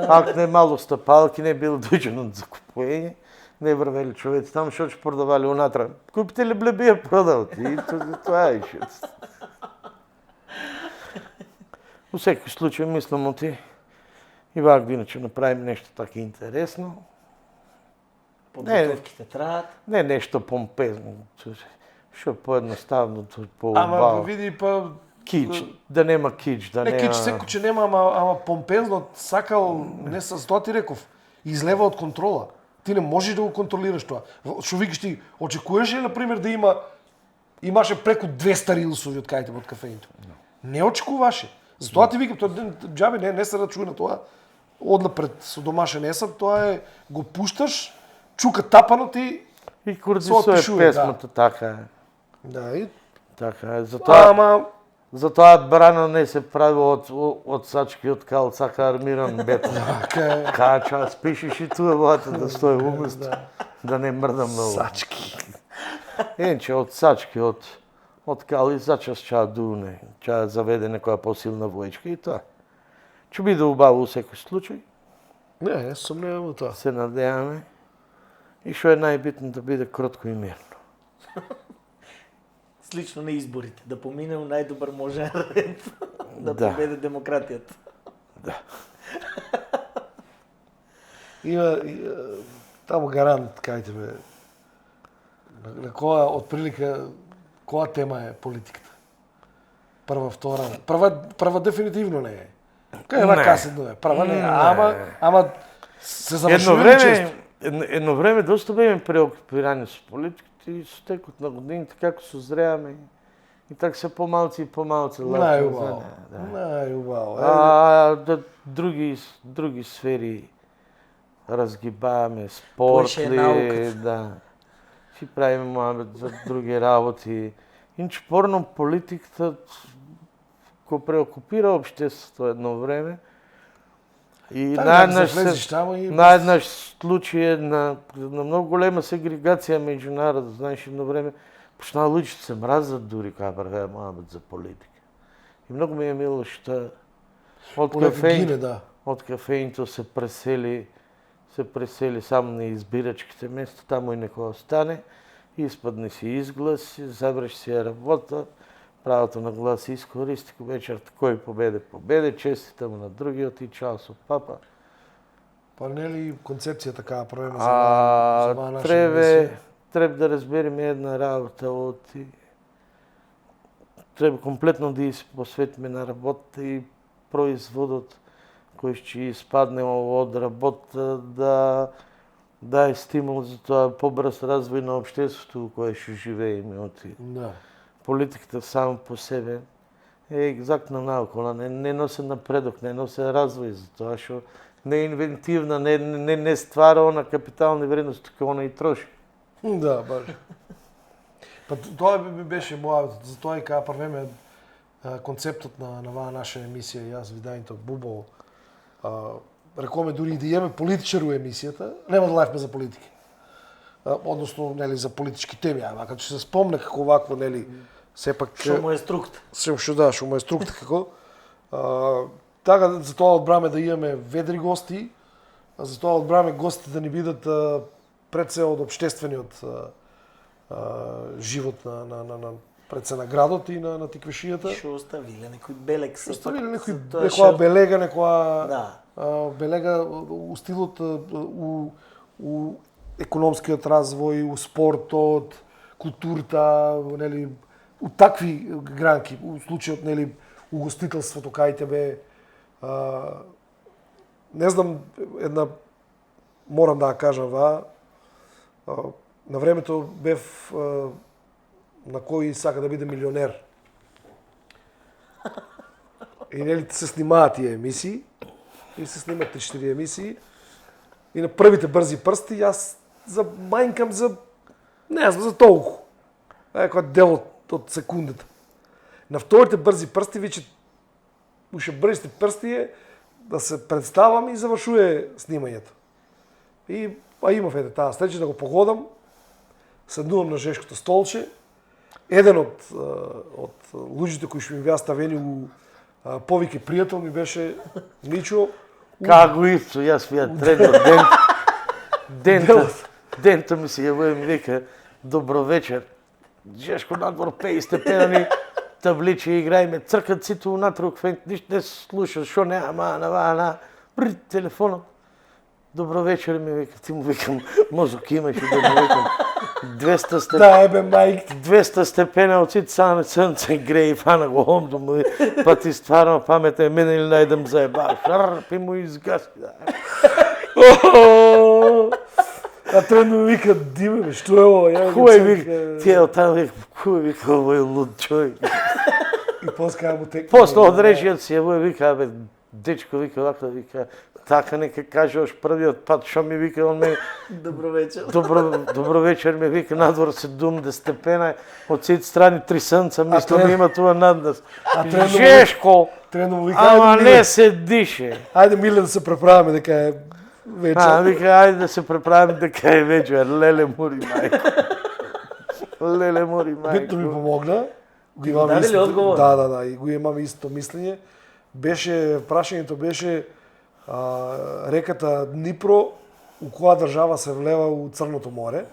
Ако не мало стапалки, не било дојдено за купување. Не врвели човеци таму, што ќе продавали унатра. Купите ли блебија продават и тоа е што. Во секој случај мислам оти и ваа година ќе направиме нешто така интересно. Подготовките траат. Не нешто помпезно, што поедноставно, поубаво. Ама види па кич, да нема кич, да нема. Не кич, секој че нема, ама помпезно сакал, не со тоа ти реков, излева од контрола. Ти не можеш да го контролираш тоа. Што викаш ти, очекуваш ли, например, да имаше преку 200 рилсови од кајте од кафењето? Не очекуваше. Затоа ти викам, тоа џабе не се рачуна тоа. Однапред со домашен есап, тоа е го пушташ, чука тапано ти и Курдисо е песмата, така е. Да, и така е. Затоа Затоа брана не се прави од сачки од калцака армиран бетон. Кача, спишиш и туа вата да стои уместо, да не мрда многу. Сачки. Енче, од сачки, од кали, зачас чаа дуне, чаа заведе некоја посилна војчка и тоа. Ќе биде убаво у секој случај. Не сомневам тоа. Се надеваме. И што е најбитно да биде кротко и мирно. Слично на изборите, да помине у најдобар можен ред, да победе демократијата. Да. Има таму гарант, кајте бе. На која отприлика која тема е политиката? Прва, втора. Прва дефинитивно не е. Кај Не. на касетно е. Прва не е. Не. Ама се завршува често. Едно време доста беме преокупирани со политиката и со текот на годините како созреаме и така се помалци и помалци. Најубаво. Да. Најубаво. Да други сфери разгибаваме, спорт Поише е ли, науката. да. Си правиме моабет за други работи. Иначе порно политиката го преокупира општеството едно време. И наеднаш случај на многу голема сегрегација меѓу народот, знаеш, едно време почнаа луѓето се мразат дури кога правеа моабет за политика. И многу ми е мило што од кафејнто се пресели само на избирачките места, таму и некој остане, испадне си изглас, забраш си работа, правото на глас искористи, вечерта кој победе, честите му на другиот и чао со папа. Па не ли концепција такава правиме за наша емисија? Треба да разбереме една работа треба комплетно да се посветиме на работа и производот кој ќе испадне од работа да е стимул за тоа побрз развој на општеството кое ќе живееме. Да. Политиката само по себе е екзактно наокола, не носи напредок, не носи развој, затоа што не е инвентивна, не ствара она капитални вредности кои она и троши. Да, баш. Па тоа би беше мојавото, затоа и кога правиме концептот на оваа наша емисија, јас видањето Бубо, рекоме дури и да имаме политичар у емисијата, нема да лајфме за политики. Односно, нели, за политички теми, како ќе се спомне како вакво, нели, сепак Што му е структа. Што му е структа како. Така, затоа одбраме да имаме ведри гости, затоа одбраме гостите да ни бидат пред се од општествениот живот на пред се на градот и на Тиквешијата. Што оставиле некој белег се. Оставиле некоја белега, некоја Да. белега у стилот у економскиот развој, у спортот, културата, нели, у такви гранки, у случајот, нели, угостителството кај тебе. Не знам, морам да ја кажам на времето бев на кој сака да биде милионер. И нели се снимаат тие емисии, и се снимат 3-4 емисии. И на првите брзи прсти јас замајнкам не знам, за толку. Кој дел од секундата. На вторите брзи прсти веќе уште брзите прсти е да се представам и завршува снимањето. И имав таа среќа да го погодам, седнувам на жешкото столче, еден од луѓето кои што ми беа ставени у повеќе пријател ми беше Мичо. Како исто, јас вија Денто ми се јавува ми вика добро вечер. Жешко надвор пеи степенани, табличи играјме, цркат сите унатре квент, ништо не се слуша, шо не, ама, телефонот. Добро вечер ми вика, ти му викам, мозок имаш и да му викам. 200 степена. Да, ебе, мајк. 200 степена од сите саме сонце греј и фана го омдо му, па ти стварно памета мене или најдам заебаш. Пи му изгаси. А трудно ми вика, Диме, бе, што е ово? Кој вика, тие од таа вика, кој вика, овој луд човек. И после му текна. После одрежиот се јавува вика, бе, дечко вика, вака вика, така нека кажеш првиот пат, што ми вика он ме Добро вечер. Добро вечер ми вика, надвор 70 степена, од сите страни 3 сонца, мислам има тоа над нас. Жешко, ама не се дише. Ајде, Миле, да се преправиме дека е вечер. Вика, ајде да се преправиме дека е вечер, леле мори мајко. Леле мори мајко. Битно ми помогна. Го имаме даде ли одговор? Да, и го имаме исто мислење. Прашањето беше реката Днипро, у која држава се влева у Црното море.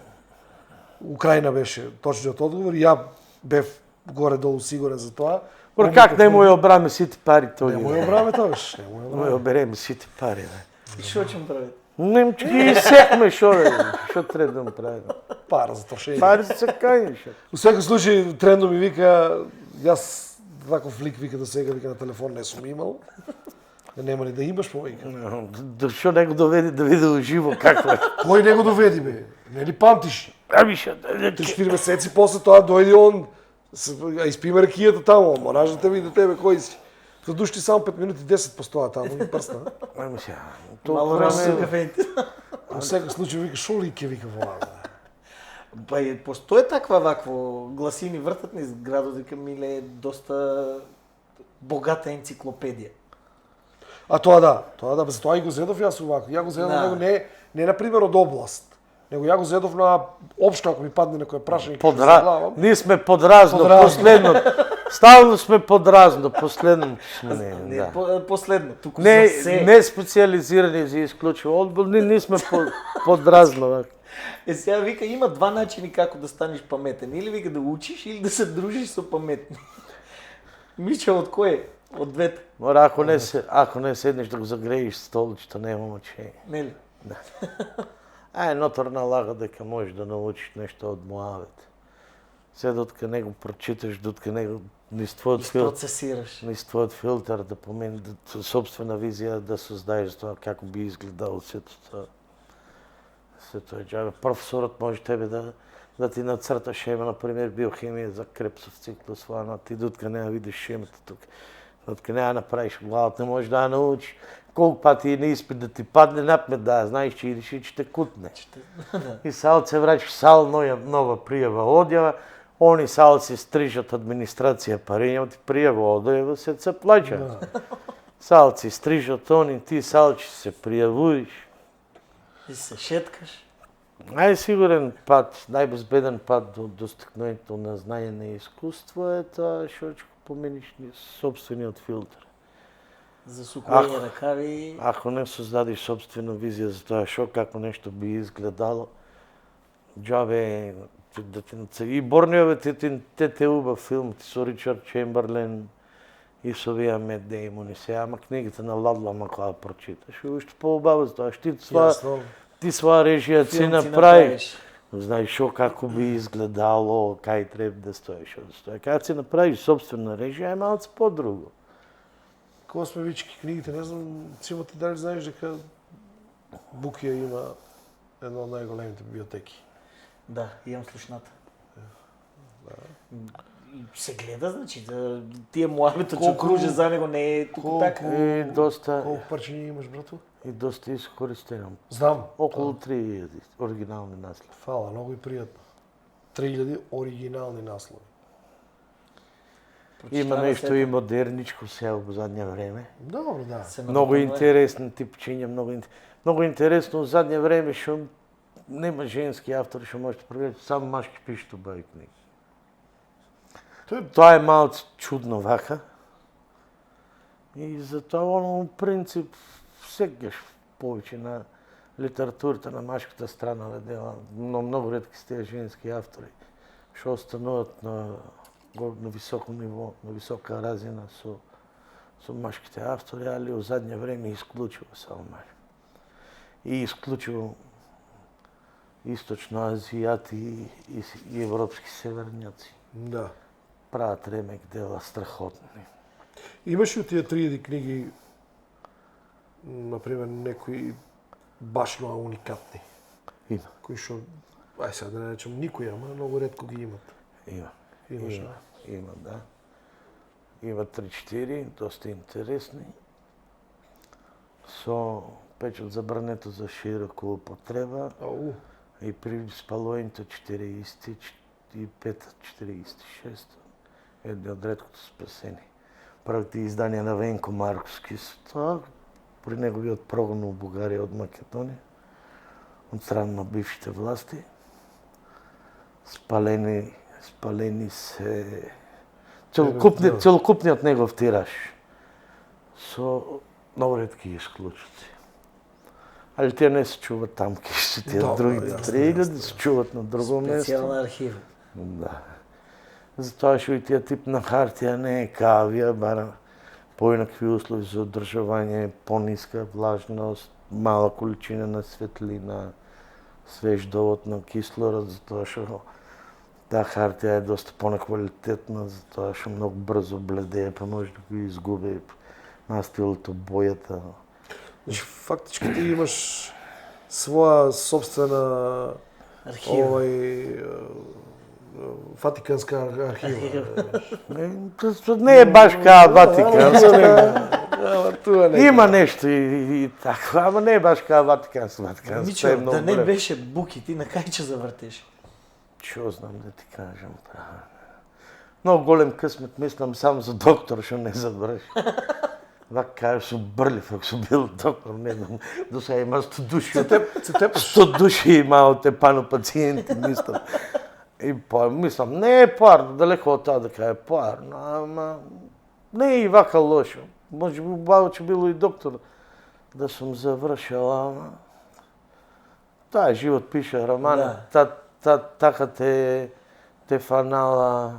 Украина беше точниот одговор. Ја бев горе-долу сигурен за тоа. Пор как не му ја обраме сите пари тој? Не му ја обраме тогаш, не му ја Не обраме. ја обереме сите пари, бе. И што ќе му правите? Немче ги секме, што треба да му правим? Пара за трошење. Пари се кајнеше. У секој случај Трендо ми вика, јас таков лик вика до сега вика на телефон не сум имал. Нема ни да имаш повеќе. Што него доведе да види уживо какво е. Кој не го доведи бе? Не ли памтиш? Аби што, 3-4 месеци после тоа дојде он, испиме ракијата таму, мораш да те види тебе кој си. За душти само 5 минути 10 постоја таму и прсна. Ајме сега. Мало Тоа раз се време кафеите. Во секој случај вика шо лик е вика во Па е, постои таква вакво гласини вртат низ градот дека Миле е доста богата енциклопедија. А тоа да, за тоа и го зедов јас овако. Ја го зедов Да. него не на пример од област, него ја го зедов на општо ако ми падне некој прашање што се главам. Ние сме подразно, Подразно. последно. Стално сме подразно, последно сме Не, да. последно, туку Не, за се. не специализирани за исклучиво одбор, ние сме подразно. вака. Е, сега вика, има два начини како да станеш паметен. Или вика да учиш, или да се дружиш со паметни. Мича, од кој? Од двете, Мора, ако не седнеш да го загрееш столчето, нема мочење. нели? Ноторна лага дека можеш да научиш нешто од Моавет. Се дотка не го прочиташ, дотка не го низ твојот филтр, Процесираш. низ твојот филтр да помени собствена визија да создаеш за тоа како би изгледало сето тоа. Сето е џабе. Професорот може тебе да ти нацрта шема, например биохемија за Крепсов циклус, вана ти дотка не ја видиш шемата тука. Дотка не ја направиш главата, не можеш да ја научиш. Колку пати на испит да ти падне напмет да ја знаеш, че идеш и че те кутне. И сал се враќаш, сал нова пријава одјава, они сал се стрижат администрација париња, ти пријава одјава, се плаќа. Сал се стрижат они, ти сал че се пријавуиш. И се шеткаш. Најсигурен пат, најбезбеден пат до достигнувањето на знање на искуство е тоа што ќе помениш собствениот филтр. За сукоње ракави. Ако не создадиш собствена визија за тоа што како нешто би изгледало, џабе да ти и Борниовите те убав филм со Ричард Чемберлен и со Вија Мет Деймон и се, ама книгите на Ладлама кога прочиташ, и уште поубаво за тоа што ти своја режија си направиш. Знаеш шо како би изгледало, кај треба да стоиш, да стои. Кога си направиш собствена режија е малце подруго. Космевички книгите, не знам, Симо ти дали знаеш дека Букија има една од најголемите библиотеки. Да, имам слушната. Се гледа, значи, тие Моавето што круже за него не е туку така. И доста Колку парчиња имаш, брато? и доста искористено. Знам. Околу 3000 оригинални наслови. Фала, многу и пријатно. 3000 оригинални наслови. Има нешто и модерничко се во задње време. Добро, да. Многу интересни типчиња, многу интересно во задње време што нема женски автори што можете проверите, само машки пишат убави книги. Тоа е малце чудно вака. И затоа оно принцип сегаш повеќе на литературата на машката страна на дела, но многу ретки се тие женски автори што остануваат на високо ниво, на висока разина со машките автори, али во задње време исклучиво само машки. И исклучиво источноазијати и европски северњаци Да. прават ремек дела страхотни. Имаш ли тие 3000 книги, например, некои башно уникатни, Има. кои што, ај сега да не речем никој, ама многу ретко ги имат. Имаш, Има, да. Има 3-4, доста интересни. Со печат забрането за широка употреба Ау, и при спалоњето 40 и 5, 46. Едни од реткото спасени. Првите изданија на Венко Марковски со тоа, при неговиот прогон во Бугарија од Македонија, од страна на бившите власти. Спалени се целокупниот негов тираж со многу ретки исклучоци. Али тие не се чуват таму, тие другите 3000 се чуват на друго место. Специјална архива. Да. Затоа што и тия тип на хартија не е кавија, бара поинакви услови за одржување, пониска влажност, мала количина на светлина, свеж довод на кислород, затоа што таа хартија е доста понеквалитетна, затоа што многу брзо бледее, па може да го изгуби настилото, бојата. Значи, фактички ти имаш своја собствена Архива. Ватиканска архива. Не е баш као Ватиканска. Ама туа не. Има нешто и така, ама не е баш као Ватиканска. Ватиканска Мичо, е многу да не голем. беше буки, ти на кај ќе завртеш? Чо знам да ти кажам. Много голем късмет, мислам само за доктор, што не забраш. Вак кажеш, сум бърлив, ако сум бил доктор, не знам. До сега има 100 души. Цетепаш. 100 души има от епано пациенти, мислам. И мислам, не е парно, далеко от това да кажа парно, ама не е и вака лошо. Може би убаво, че било и доктор да съм завършил, ама тая живот пише роман, така те фанала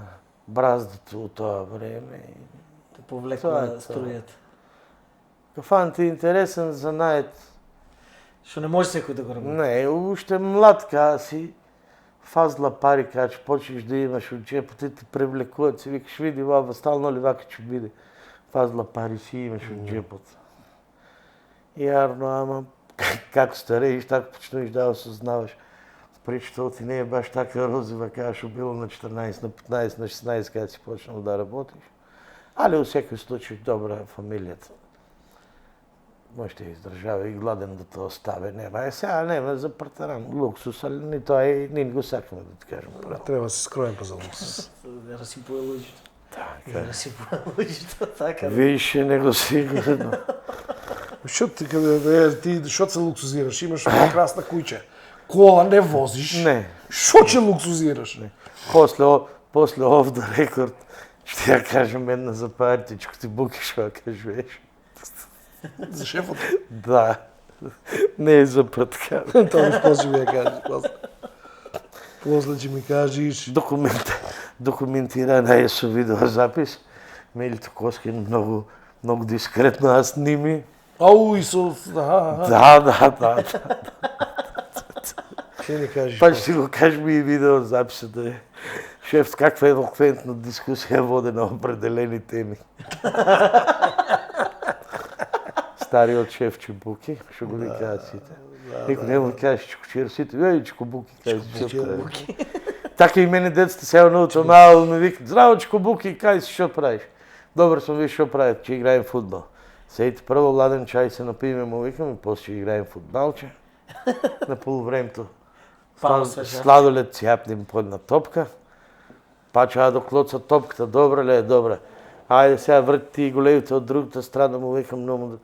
браздата от това време. Те повлекла струјата. Кафан ти е интересен за наед. Што не може секој да го работи. Не, още млад кога си, фазла пари, кога че почнеш да имаш от джепа, те привлекуват, си викаш, види, баба, стално ли вака, че биде. Фазла пари си имаш от джепата. Ярно, ама как старееш, така почнеш да осъзнаваш. Причата ти не е баш така розова, кога шо било на 14, на 15, на 16, когато си почнал да работиш. Але у всеки случай добра е фамилията. Може да издържава и гладен да те оставя. Нема сега нема за партаран. Луксус, али ни той ни го сакаме да ти кажем право. Треба да се скроем па за луксус. Да разсипува лъжито. Така. Да разсипува лъжито, така. Више не го сигурно. Шо се луксузираш? Имаш прекрасна кујче. Кола не возиш. Не. Шо ќе луксузираш? После off the record ще я кажем една за партичко ти буки, шо я кажеш. За шефот. Да. Не е за пътка. Тоа после ми ја кажеш. После ќе ми кажеш. Документирана е со видеозапис. Мелито Коскин много дискретно, аз ними. Ау, Исус. Да. Ќе ни кажеш. Па ще го кажем и видеозаписа да е. Шеф, каква елоквентна дискусия води на определени теми. Стариот шеф Чебуки, ще го ли кажа сите. Никой не му кажеш Чекочир сите, ей, Чекобуки, кажеш Чекобуки. Така и мене детството сега науча мало ми викат, здраво Чекобуки, кажеш що правиш? Добър съм, виж що правят, че играем футбол. Сейте първо ладен чай се напиме, му викам и после ще играем футбалче. На полувремето. Сладолет цяпнем по една топка. Пача да клоца топката, добра ли е? Добра. Айде сега върти и големите от другата страна, му викам много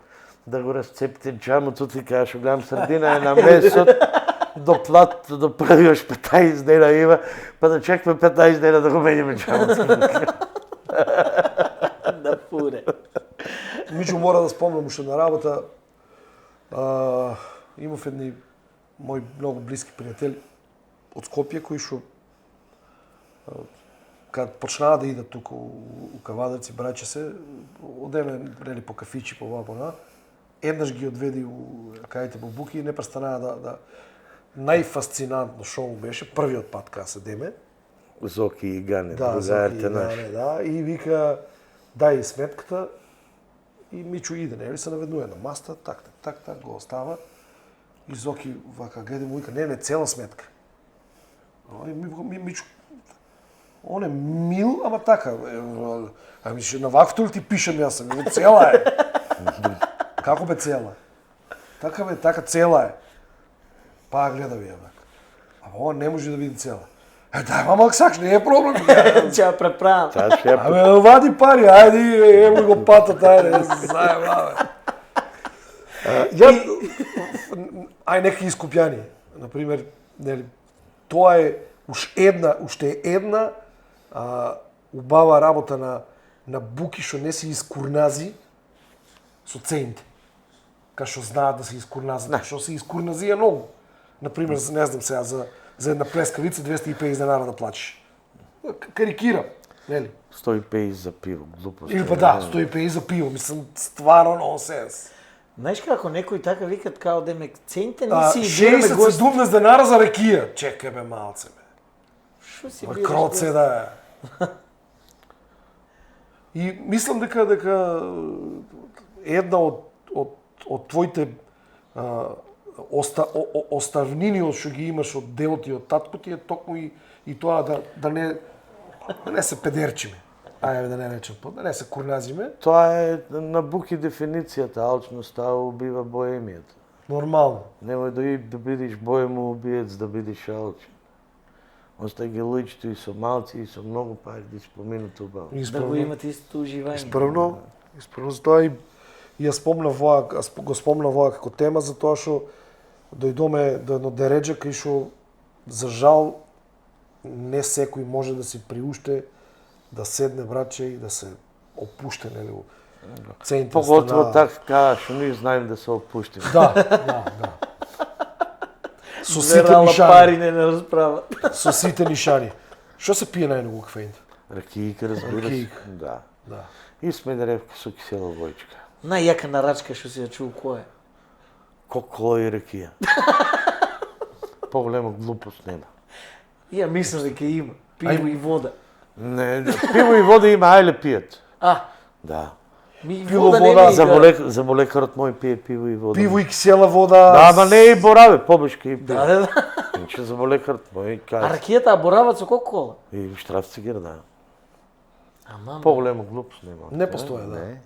да го разцепите джамото, ти кажеш, голям сърдина е на месот, до плат, да правиш 15 дена има, па да чекаме 15 дена да го меняме джамото. Да пуре. Мичо мора да спомнам уште на работа. Имав едни мои многу близки пријатели од Скопје кои што кад почнаа да идат тука у Кавадарци, браќа се, одеме нели по кафичи, по вако, еднаш ги одведи у каите по Буки и не престанаа да најфасцинантно шоу беше првиот пат кога седеме. Зоки и Гане, Да, другарите наши. да, и вика дај сметката и Мичо иде, нели се наведнува на маста, так, го остава. И Зоки вака гледа му вика, не, цела сметка. Мичо, он е мил, ама така. Ами ще на ваквото ли ти пишем јас сам? Цела е. Како бе цела? Така бе, така цела е. Па гледа ви ја вака. Ама ова не може да биде цела. Дај, мама, сакаш, не е проблем. Ќе ја преправам. Абе, вади пари, ајди, ево го патат, ајде, заебаве. Ај неки искупјани, например, нели, тоа е уште една убава работа на Буки што не се искурнази со цените. Кај што знаат да се искурназат, што се искурнази е многу. Например, не знам сега, за една плескавица 250 денара да платиш. Карикирам. Нели? 150 за пиво, глупост. Или па да, 150 за пиво, мислам, стварно нонсенс. Знаеш како некои така викат као демек цените не си береме 60-70 денара за ракија. Чекај бе малце бе. Шо си Ма бираш кроце гост? да е. И мислам дека една од твоите оставнини од што ги имаш од делот и од татко ти е токму и тоа да не се педерчиме. Ајде да не речем, да не се курназиме. Тоа е на Буки дефиницијата, алчноста убива боемијата. Нормално. Немој да бидеш боемо убиец, да бидеш алчен. Остај ги луѓето и со малци и со многу пари да споминат убаво. Да го имате истото уживање. Исправно затоа и ја го спомнав воа како тема, затоа што дојдоме до едно дереџе кај што за жал не секој може да си приуште да седне браче и да се опуште, нели, у центар. Поготово така, што ние знаем да се опуштиме. Да. Со сите Верала нишани. пари не расправа. Со сите нишани. Што се пие најмногу кафеинта? Ракийка, разбира се. Ракийка. Да. И смедеревка со кисела војчка. Најјака нарачка што си ја чул која? Кола и ракија. Поголема глупост нема. Ја мислам дека има. Пиво и вода. Не, пиво и вода има, ајле пијат. Да. Пиво, Вода вода, нема За молекарот мој пие пиво и вода. Пиво и кисела вода. Да, ама не и бораве, побешка и пиво. Да. Иначе за молекарот мој А каже. ракијата борават со кола? И штрафцигер, да. Ама. Поголема глупост нема. Не постоја, да. Не.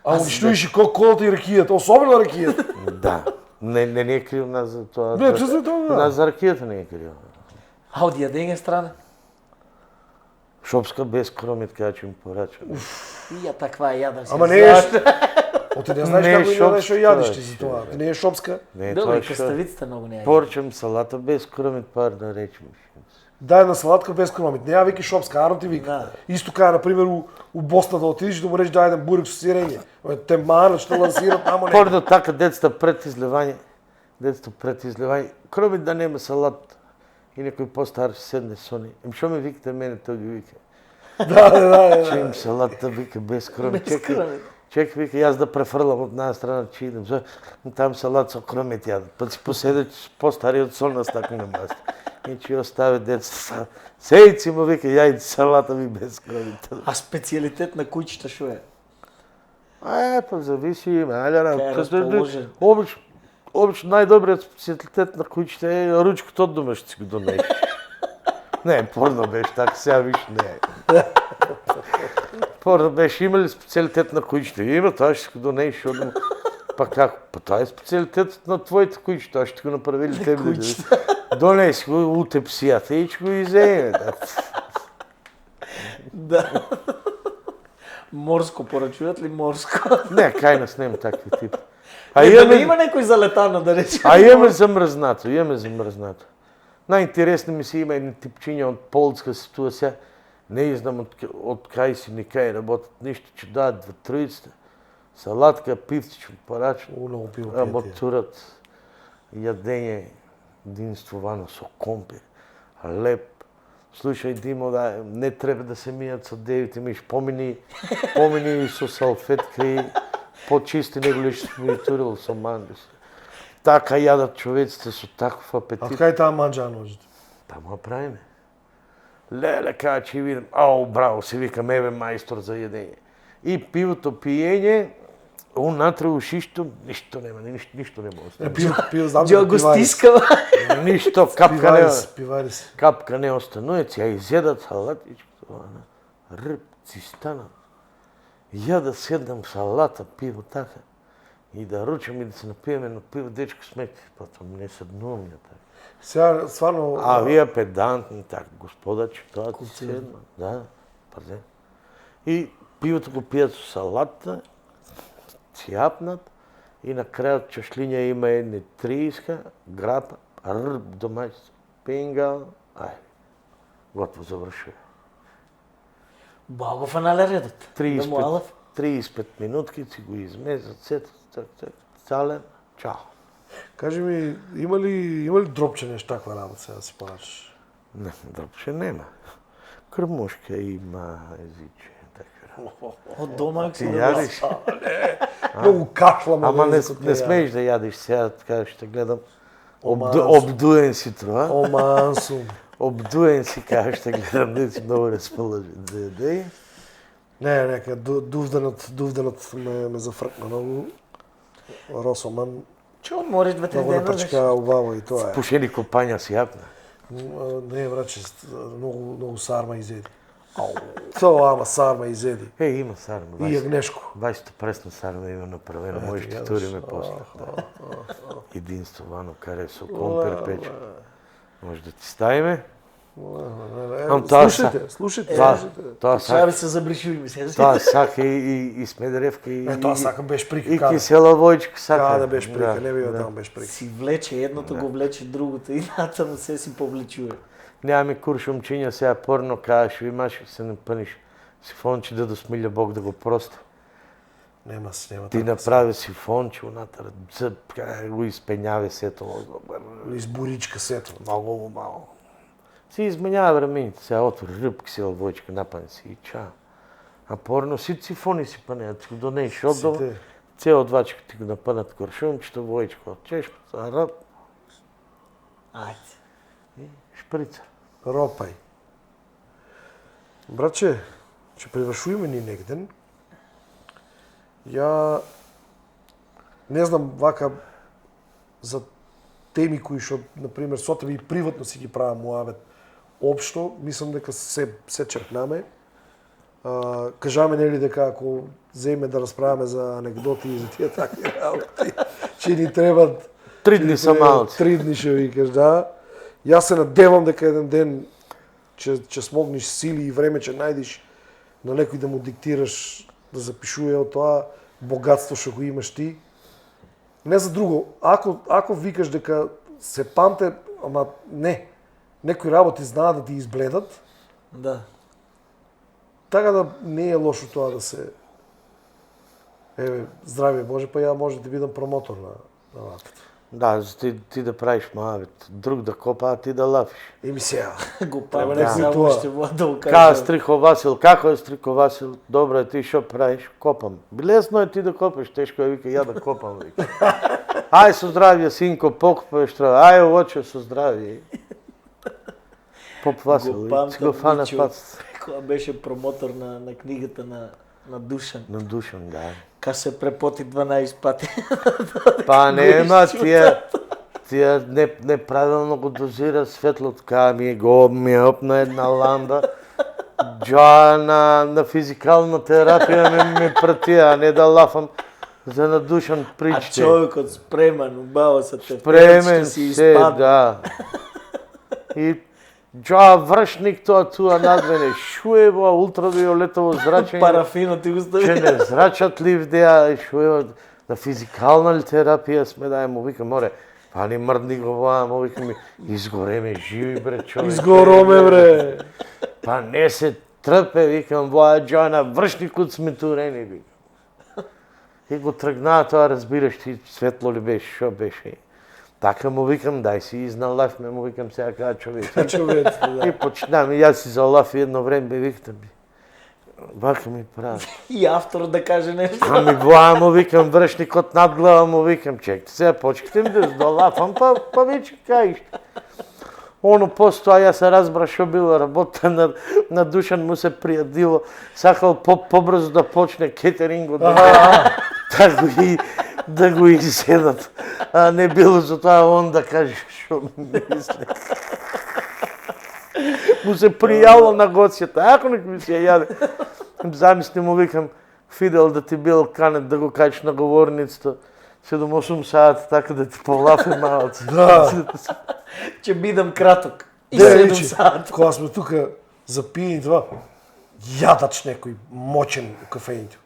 А уништуиш и колата и ракијата, особено ракијата. Да. Не е крил нас за тоа. Не, че за тоа, да. Нас за ракијата не е крил. А од јадење страна? Шопска без кромет, кај ќе ми порача. И ја таква јадам се. Ама не е. О, ти не знаеш Не е како јадеш шопска, јадиш ти тоа за е тоа. Не е шопска. Не е Добре, тоа што. каставиците многу не ја. Порчам салата без кромет, пар да речем. Дај една салатка без кромит. Не ја вики шопска, Арно ти вика. Да. Исто кај, например, у Босна да отидеш да му речеш дај еден бурек со сирење. Те манат што лансират тамо не. Порно така детства пред излевање, кромет да нема салат и некој постар седне со ни. Шо ме викате мене, тој ги вика. Да. Че им салата вика без кромет. Без кромет. Чек вика јас да префрлам од една страна че идем. Там салат со кромет јадат. Па си поседе постариот со нас така на маста. И че остави децата. Сејци му вика јајде салата ми без кромет. А специјалитет на куќата шо е? Па зависи има, ајде Кај е расположен. Обично најдобриот специјалитет на куќите е ручкото од дома што си го донееш. Не, порно беше така, сега виж не. Порно беше, има ли специјалитет на куќите? Има, тоа што си го донееш од дома. Па како? Па тоа е специјалитетот на твоите куќи, тоа што го направили тебе. Донеси го, утеп сијата и ќе го иземе. Да. Морско порачуваат ли морско? Не, кај нас нема такви типи. Има некој залетано да рече. А имаме замрзнато. Најинтересно ми се има едни типчиња од полска ситуација. Не знам од кај си ни кај работат ништо, че дадат во тројците. Салатка, пивцичко, парачно, Много пиво работурат, јадење, единствувано со компир, леп. Слушај, Димо, да, не треба да се мијат со девите миш, помини и со салфетка и почисти него ли што ми турил со манджус. Така јадат човеците со таков А апетит. кај таа манџа ножите? Таму правиме. Леле, кај ќе видам, ау, браво, се викам, еве мајстор за јадење. И пивото пиење, унатре у шишто, ништо нема, ништо нема остане. Пиво знам Джо го стискава. Ништо, пивари се. капка не останува, ја изедат салатичко, рибци стана. Ја да седам салата, пиво така, и да ручам и да се напиеме на пиво, дечко смек, потом не седнувам ја така. Сега, стварно... А вие педантни, така, господа, че тоа ти седна. Да, пазе. И пивото го пијат со салата, цјапнат, и на крајот чашлиња има едни 30 грапа, рб домаќица, пингал, готово завршува. Бого фанале редот. 35 минутки си го измезат, цален, чао. Кажи ми, има ли дропче нешто таква работа сега да си порачаш? Не, дропче нема. Крмушка има езиче. Така. Од дома ако Ти си да ядеш? Многу кашлам. Ама не, езикот не ја. смееш да ядеш сега, така ще гледам. Омансум. Обдуен си това. Омансум. Обдуен си, как ще гледам, не си много разпълъжен. Да. Не, нека, дувданът ме зафръкна много. Росоман, Че одмориш 2-3 много дена, напречка обава и тоа е. Пушени копања си јапна. Не, браче, много сарма изеди. Тоа, ама сарма изеди. Има сарма. И Агнешко. 20 пресно сарма има направено. Може да туриме после. Единство вано каре со компер пече. Може да ти ставиме? Слушайте. Тоа Сега би сака, се забришили ми се. тоа сака и Смедеревка и Тоа сакам беше прика. и Каде Кисела Војчка сака. да беше прика, не бива там беше прика. Си влече едното, го влече другото и натаму се си повлечува. Нямаме куршумчиња сега порно, кажеш, имаш се напъниш сифонче да досмиля Бог да го прости. Нема. Ти направи сифонче, унатър, го изпеняве сето. Изборичка сето. Много мало. Си изменява времените, сега отвори ръбки си Војчка, напани си и ча. А порно си сифони си пане, ти го донеш отдолу, Сите. цел двачка ти го напънат куршумчето, Војчка от чешката, ръб, Ајде. шприца. Ропај. Браче, че превршуваме ни негден. Ја не знам вака за теми кои што, например, со тебе и приватно си ги правам муавет општо, мислам дека се черпнаме. Кажаме нели дека ако земе да расправаме за анекдоти и за тие такви работи, че ни требат 3 дни са малци. 3 дни ще викаш, да. Јас се надевам дека еден ден че смогнеш сили и време, че најдеш на некој да му диктираш да запишуе од тоа богатство што го имаш ти. Не за друго. Ако викаш дека се памте, ама не. Некои работи знаат да ти избледат, Да. така да не е лошо тоа да се... Здраве Боже, па ја може да бидам промотор на работата. Да, за ти да правиш муавет, друг да копа, а ти да лафиш. Еми сега. Го Треба памтам, некој само тоа. ще мога да го Ка кажа. Стрихо Васил, како е Стрихо Васил? Добро е, ти шо правиш? Копам. Лесно е ти да копаш, тешко е, вика, ја да копам, вика. Ај со здравје, синко, покопаш треба. Ај, овоче со здравје. Поп Васил, Го и памтам, си го фана Мичо. пат. Кога беше промотор на книгата на Душан. На Душан, да. Ка се препоти 12 пати. Па нема изчута. тия неправилно го дозира светлото, ми е опна една ламба. Джоа на физикална терапија ме прати, а не да лафам за надушан А причите. човекот спреман, убаво се те. Премен си се, изпадна. да. И Джоа вршник тоа над мене, шуево ултравиолетово зрачење. Парафинот ти го Че стави. не зрачат ли вдеа, шуево, на физикална ли терапија сме да му вика, море, па ни мрдни го воа, му вика ми, изгореме живи бре човек. Изгороме, бре. Па не се трпе, викам, воа Джоа на вршникот сме турени, викам. И го тргнаа тоа, разбираш ти, светло ли беше, шо беше. Така му викам, дај си изналафме, му викам сега кажа човек. Човек, да. И почнам, и јас си залафи едно време, викам ми. Вака ми прави. И автор да каже нешто. Ами воа му викам, вршникот над глава му викам, чекайте сега, почекате ми да долафам, па вече каиш. Оно постоа, јас се разбра шо било работа на Душан му се пријадило, сакал побрзо да почне кетерингот, да го изседат. А не било за тоа он да каже шо мисли. Му се пријало на гоцјата, ако не ми се јаде. Замисли му викам, Фидел да ти бил канет да го кажеш на говорницата 7-8 сати, така да ти полафе малце. Да. Че бидам краток. И Де, 7 речи, сати. кога сме тука за пиење и това, јадач некој мочен у кафењето.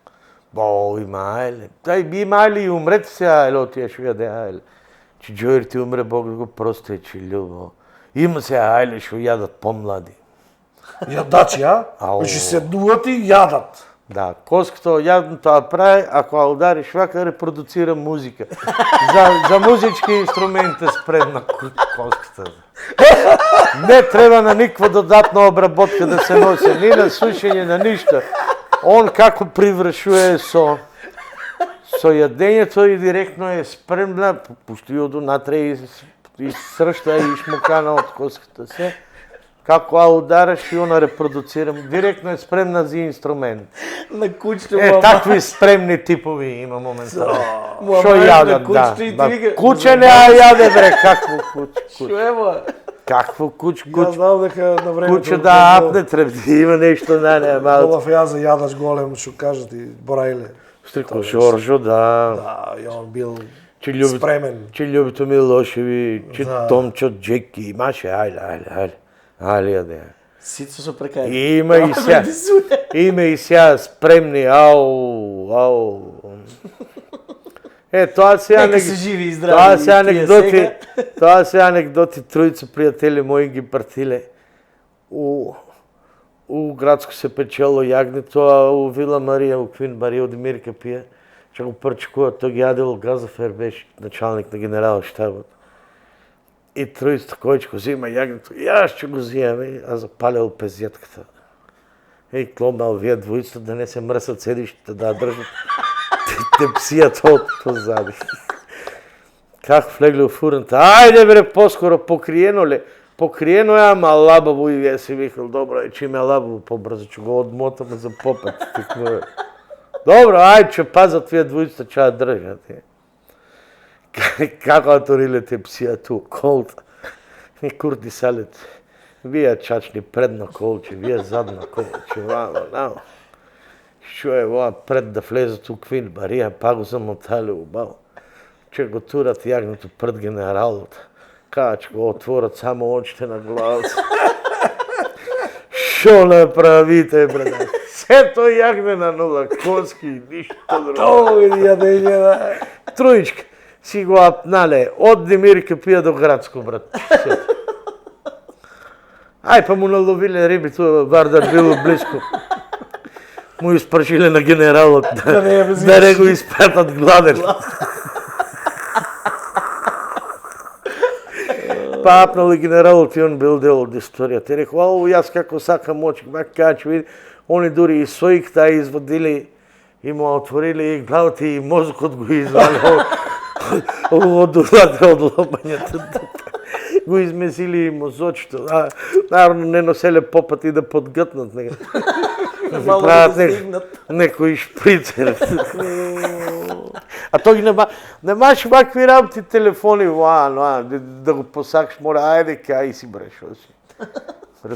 Бо, има ајле. Има ајле и умрете се ајле, отиеш јаде ајле. Че Джоир ти умре, Бог да го прости, че љубо. Има се ајле што јадат помлади. Јадачи, а? Ау. Значи седнуват и јадат. Да, коската јадното ја прави, ако ја удариш вака, репродуцира музика. За музички инструменти спредна коската. Не треба на никаква додатна обработка да се носи, ни на сушење, на ништо. Он како привршува со јадењето и директно е спремна, пушто и од унатре и сршта и шмукана од коската се. Како ја удараш и она репродуцира, директно е спремна за инструмент. На кучето Такви спремни типови има моментално. Му Шо амаш на јадат, кучето и ти да. вика, Куче не ја јаде, бре, какво куч? Шо е, бе? Какво куч? Ја знам дека на времето... Куче да апне треба да има нешто на нея малко. Олаф јаза јадаш голем, што кажат и Борајле. Стрико Жоржо, да. Да, и он бил Че спремен. Че Љубито Милошеви, че Да. Томчо Джеки, имаше, ајде, јаде. Сицо се прекаја. Има и сега спремни, ау. Тоа се Нека се живи и здрави. Тоа се анекдоти, тројца пријатели мои ги партиле. У Градско се печело јагнето, а у Вила Марија, у Квин Марија од Мирка пија, че го прчкува, тој ги јадело Газафер, беше началник на генерал штабот. И тројцата којчко зима јагнето, јас ќе го зијам, а запалил пезетката. Ей, кломнал вие двојцата да не се мрсат седишите, да држат тепсијата од позади. Как влегле у фурната, ајде бре, поскоро, покриено ле. Покриено е, ама лабаво и вие си викал, добро, чим е лабаво побрзо, ќе го одмотаме за попет. Добро, ајде, ќе пазат вие двојцата, ќе ја држат. Како аториле тепсијата у колта. И Курти Салет, вие чачни предно колче, вие задно колче, вамо. Шо е ова пред да влезат у Квин Марија, па го замотале убаво. Че го турат јагнето пред генералот. Каја че го отворат само очите на главата. Шо направите, брат? Сето јагне на нула, коски, ништо друго. Ој, јадење, да. Троичка. Си го апнале, од Демирка пија до Градско, брат. Ај, па му наловиле риби, тоа Вардар било близко. Му испрашиле на генералот да не го испратат гладен. Па апнале генералот и он бил дел од историјата. И рекол, ау, јас како сакам очи, мака че види, они дури и соикта извадили, и му отворили и главата и мозокот го извали од улата од лобањето. Го измесили и мозочето. Наравно не носеле попати да подгътнат. Мало да стигнат. Некој шприцер. А тој немаш вакви работи телефони, да го посакаш, мора, ајде, кај си бре, шо си.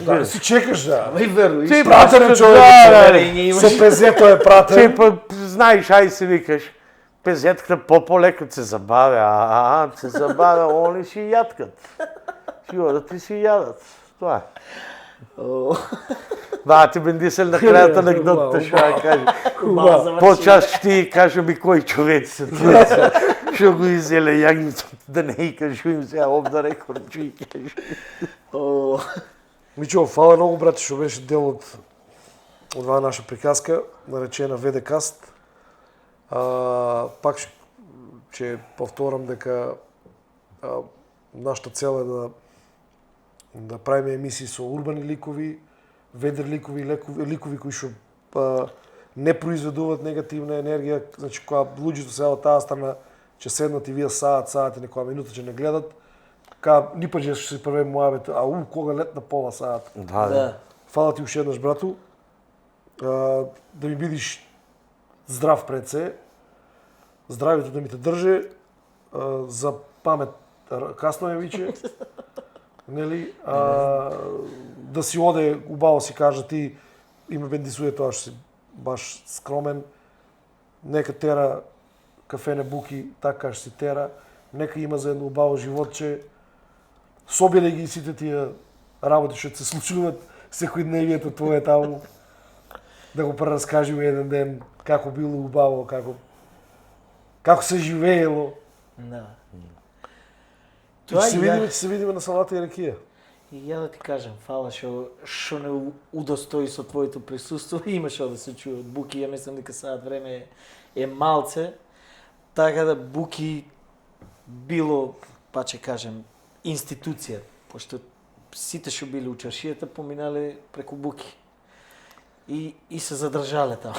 Да, си чекаш, да. Ама и верно, Ти Пратен е човек, со пезето е пратен. Ти па знаеш, ај си викаш, пезетката по-леко се забавя, се забавя, они си јаткат. Си одат и си јадат. Това е. Ти бендисел на крајата анекдотата, што ја каже. По-час ти кажа ми кој човек се тројца. Што го изеле јагнето, да не и кажу им сега овда рекорд, што и кажу. Мичо, фала многу, брате, што беше дел од оваа наша приказка, наречена ВД-каст. Пак ќе повторам дека нашата цел е да правиме емисии со урбани ликови, ведри ликови, ликови кои што не произведуваат негативна енергија, значи кога луѓето се од таа страна ќе седнат и вие саат и некоја минута ќе не гледат, ни па ќе се прве муабет, кога летна пола саат. Да. Фала ти уште еднаш, брату. Да ми бидиш здрав пред се, здравието да ми те држе, за памет касно е виче, нели, да си оде, убаво си кажа ти, има бендисуе тоа што си баш скромен, нека тера кафене буки, така што си тера, нека има за едно убаво животче, собире ги сите тие работи што се случуваат секојдневието твое таму, да го прераскажи еден ден како било убаво, како се живеело. Да. Ќе се видиме на салата и ракија. И ја да ти кажам, фала што не удостои со твоето присуство, има што да се чуе од Буки, ја мислам дека саат време е малце, така да Буки било, па ќе кажем, институција, пошто сите што били у чаршијата поминале преку Буки. И се задржале таму.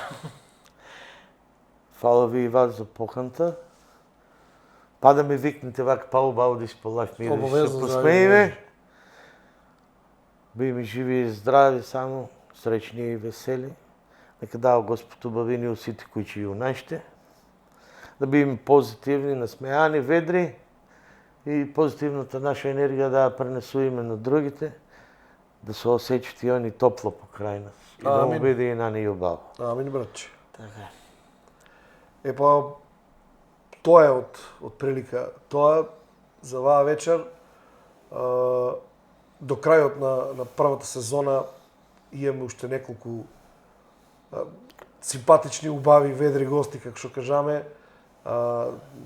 Фала ви и вас за поканата. Па да ме викнете вака па-убаво да изполах ми да се Обовезно, посмееме. Биме живи и здрави само, сречни и весели. Нека дава Господ убавини у сите кои ќе у нашите. Да биме позитивни, насмејани, ведри и позитивната наша енергија да ја пренесуваме на другите, да се осеќат и они топло покрај нас. И да му Амин. биде и на неј убаво. Амин, братче. Така е. Епа, тоа е од прилика. Тоа за оваа вечер, до крајот на првата сезона имаме уште неколку симпатични, убави, ведри гости, како што кажаме.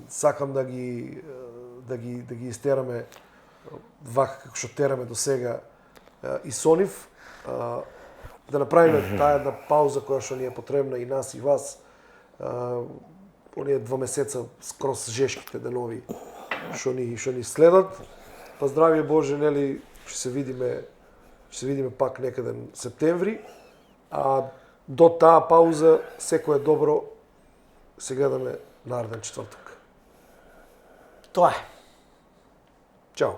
Сакам да ги истераме вака како што тераме до сега и со нив. Да направиме таа една пауза која што ни е потребна и нас и вас. Оние 2 месеца скрос жешките денови што ни следат. Па здравие Боже, нели, ќе се видиме пак некаде септември. А до таа пауза секое добро се гледаме нареден четврток. Тоа е. Чао.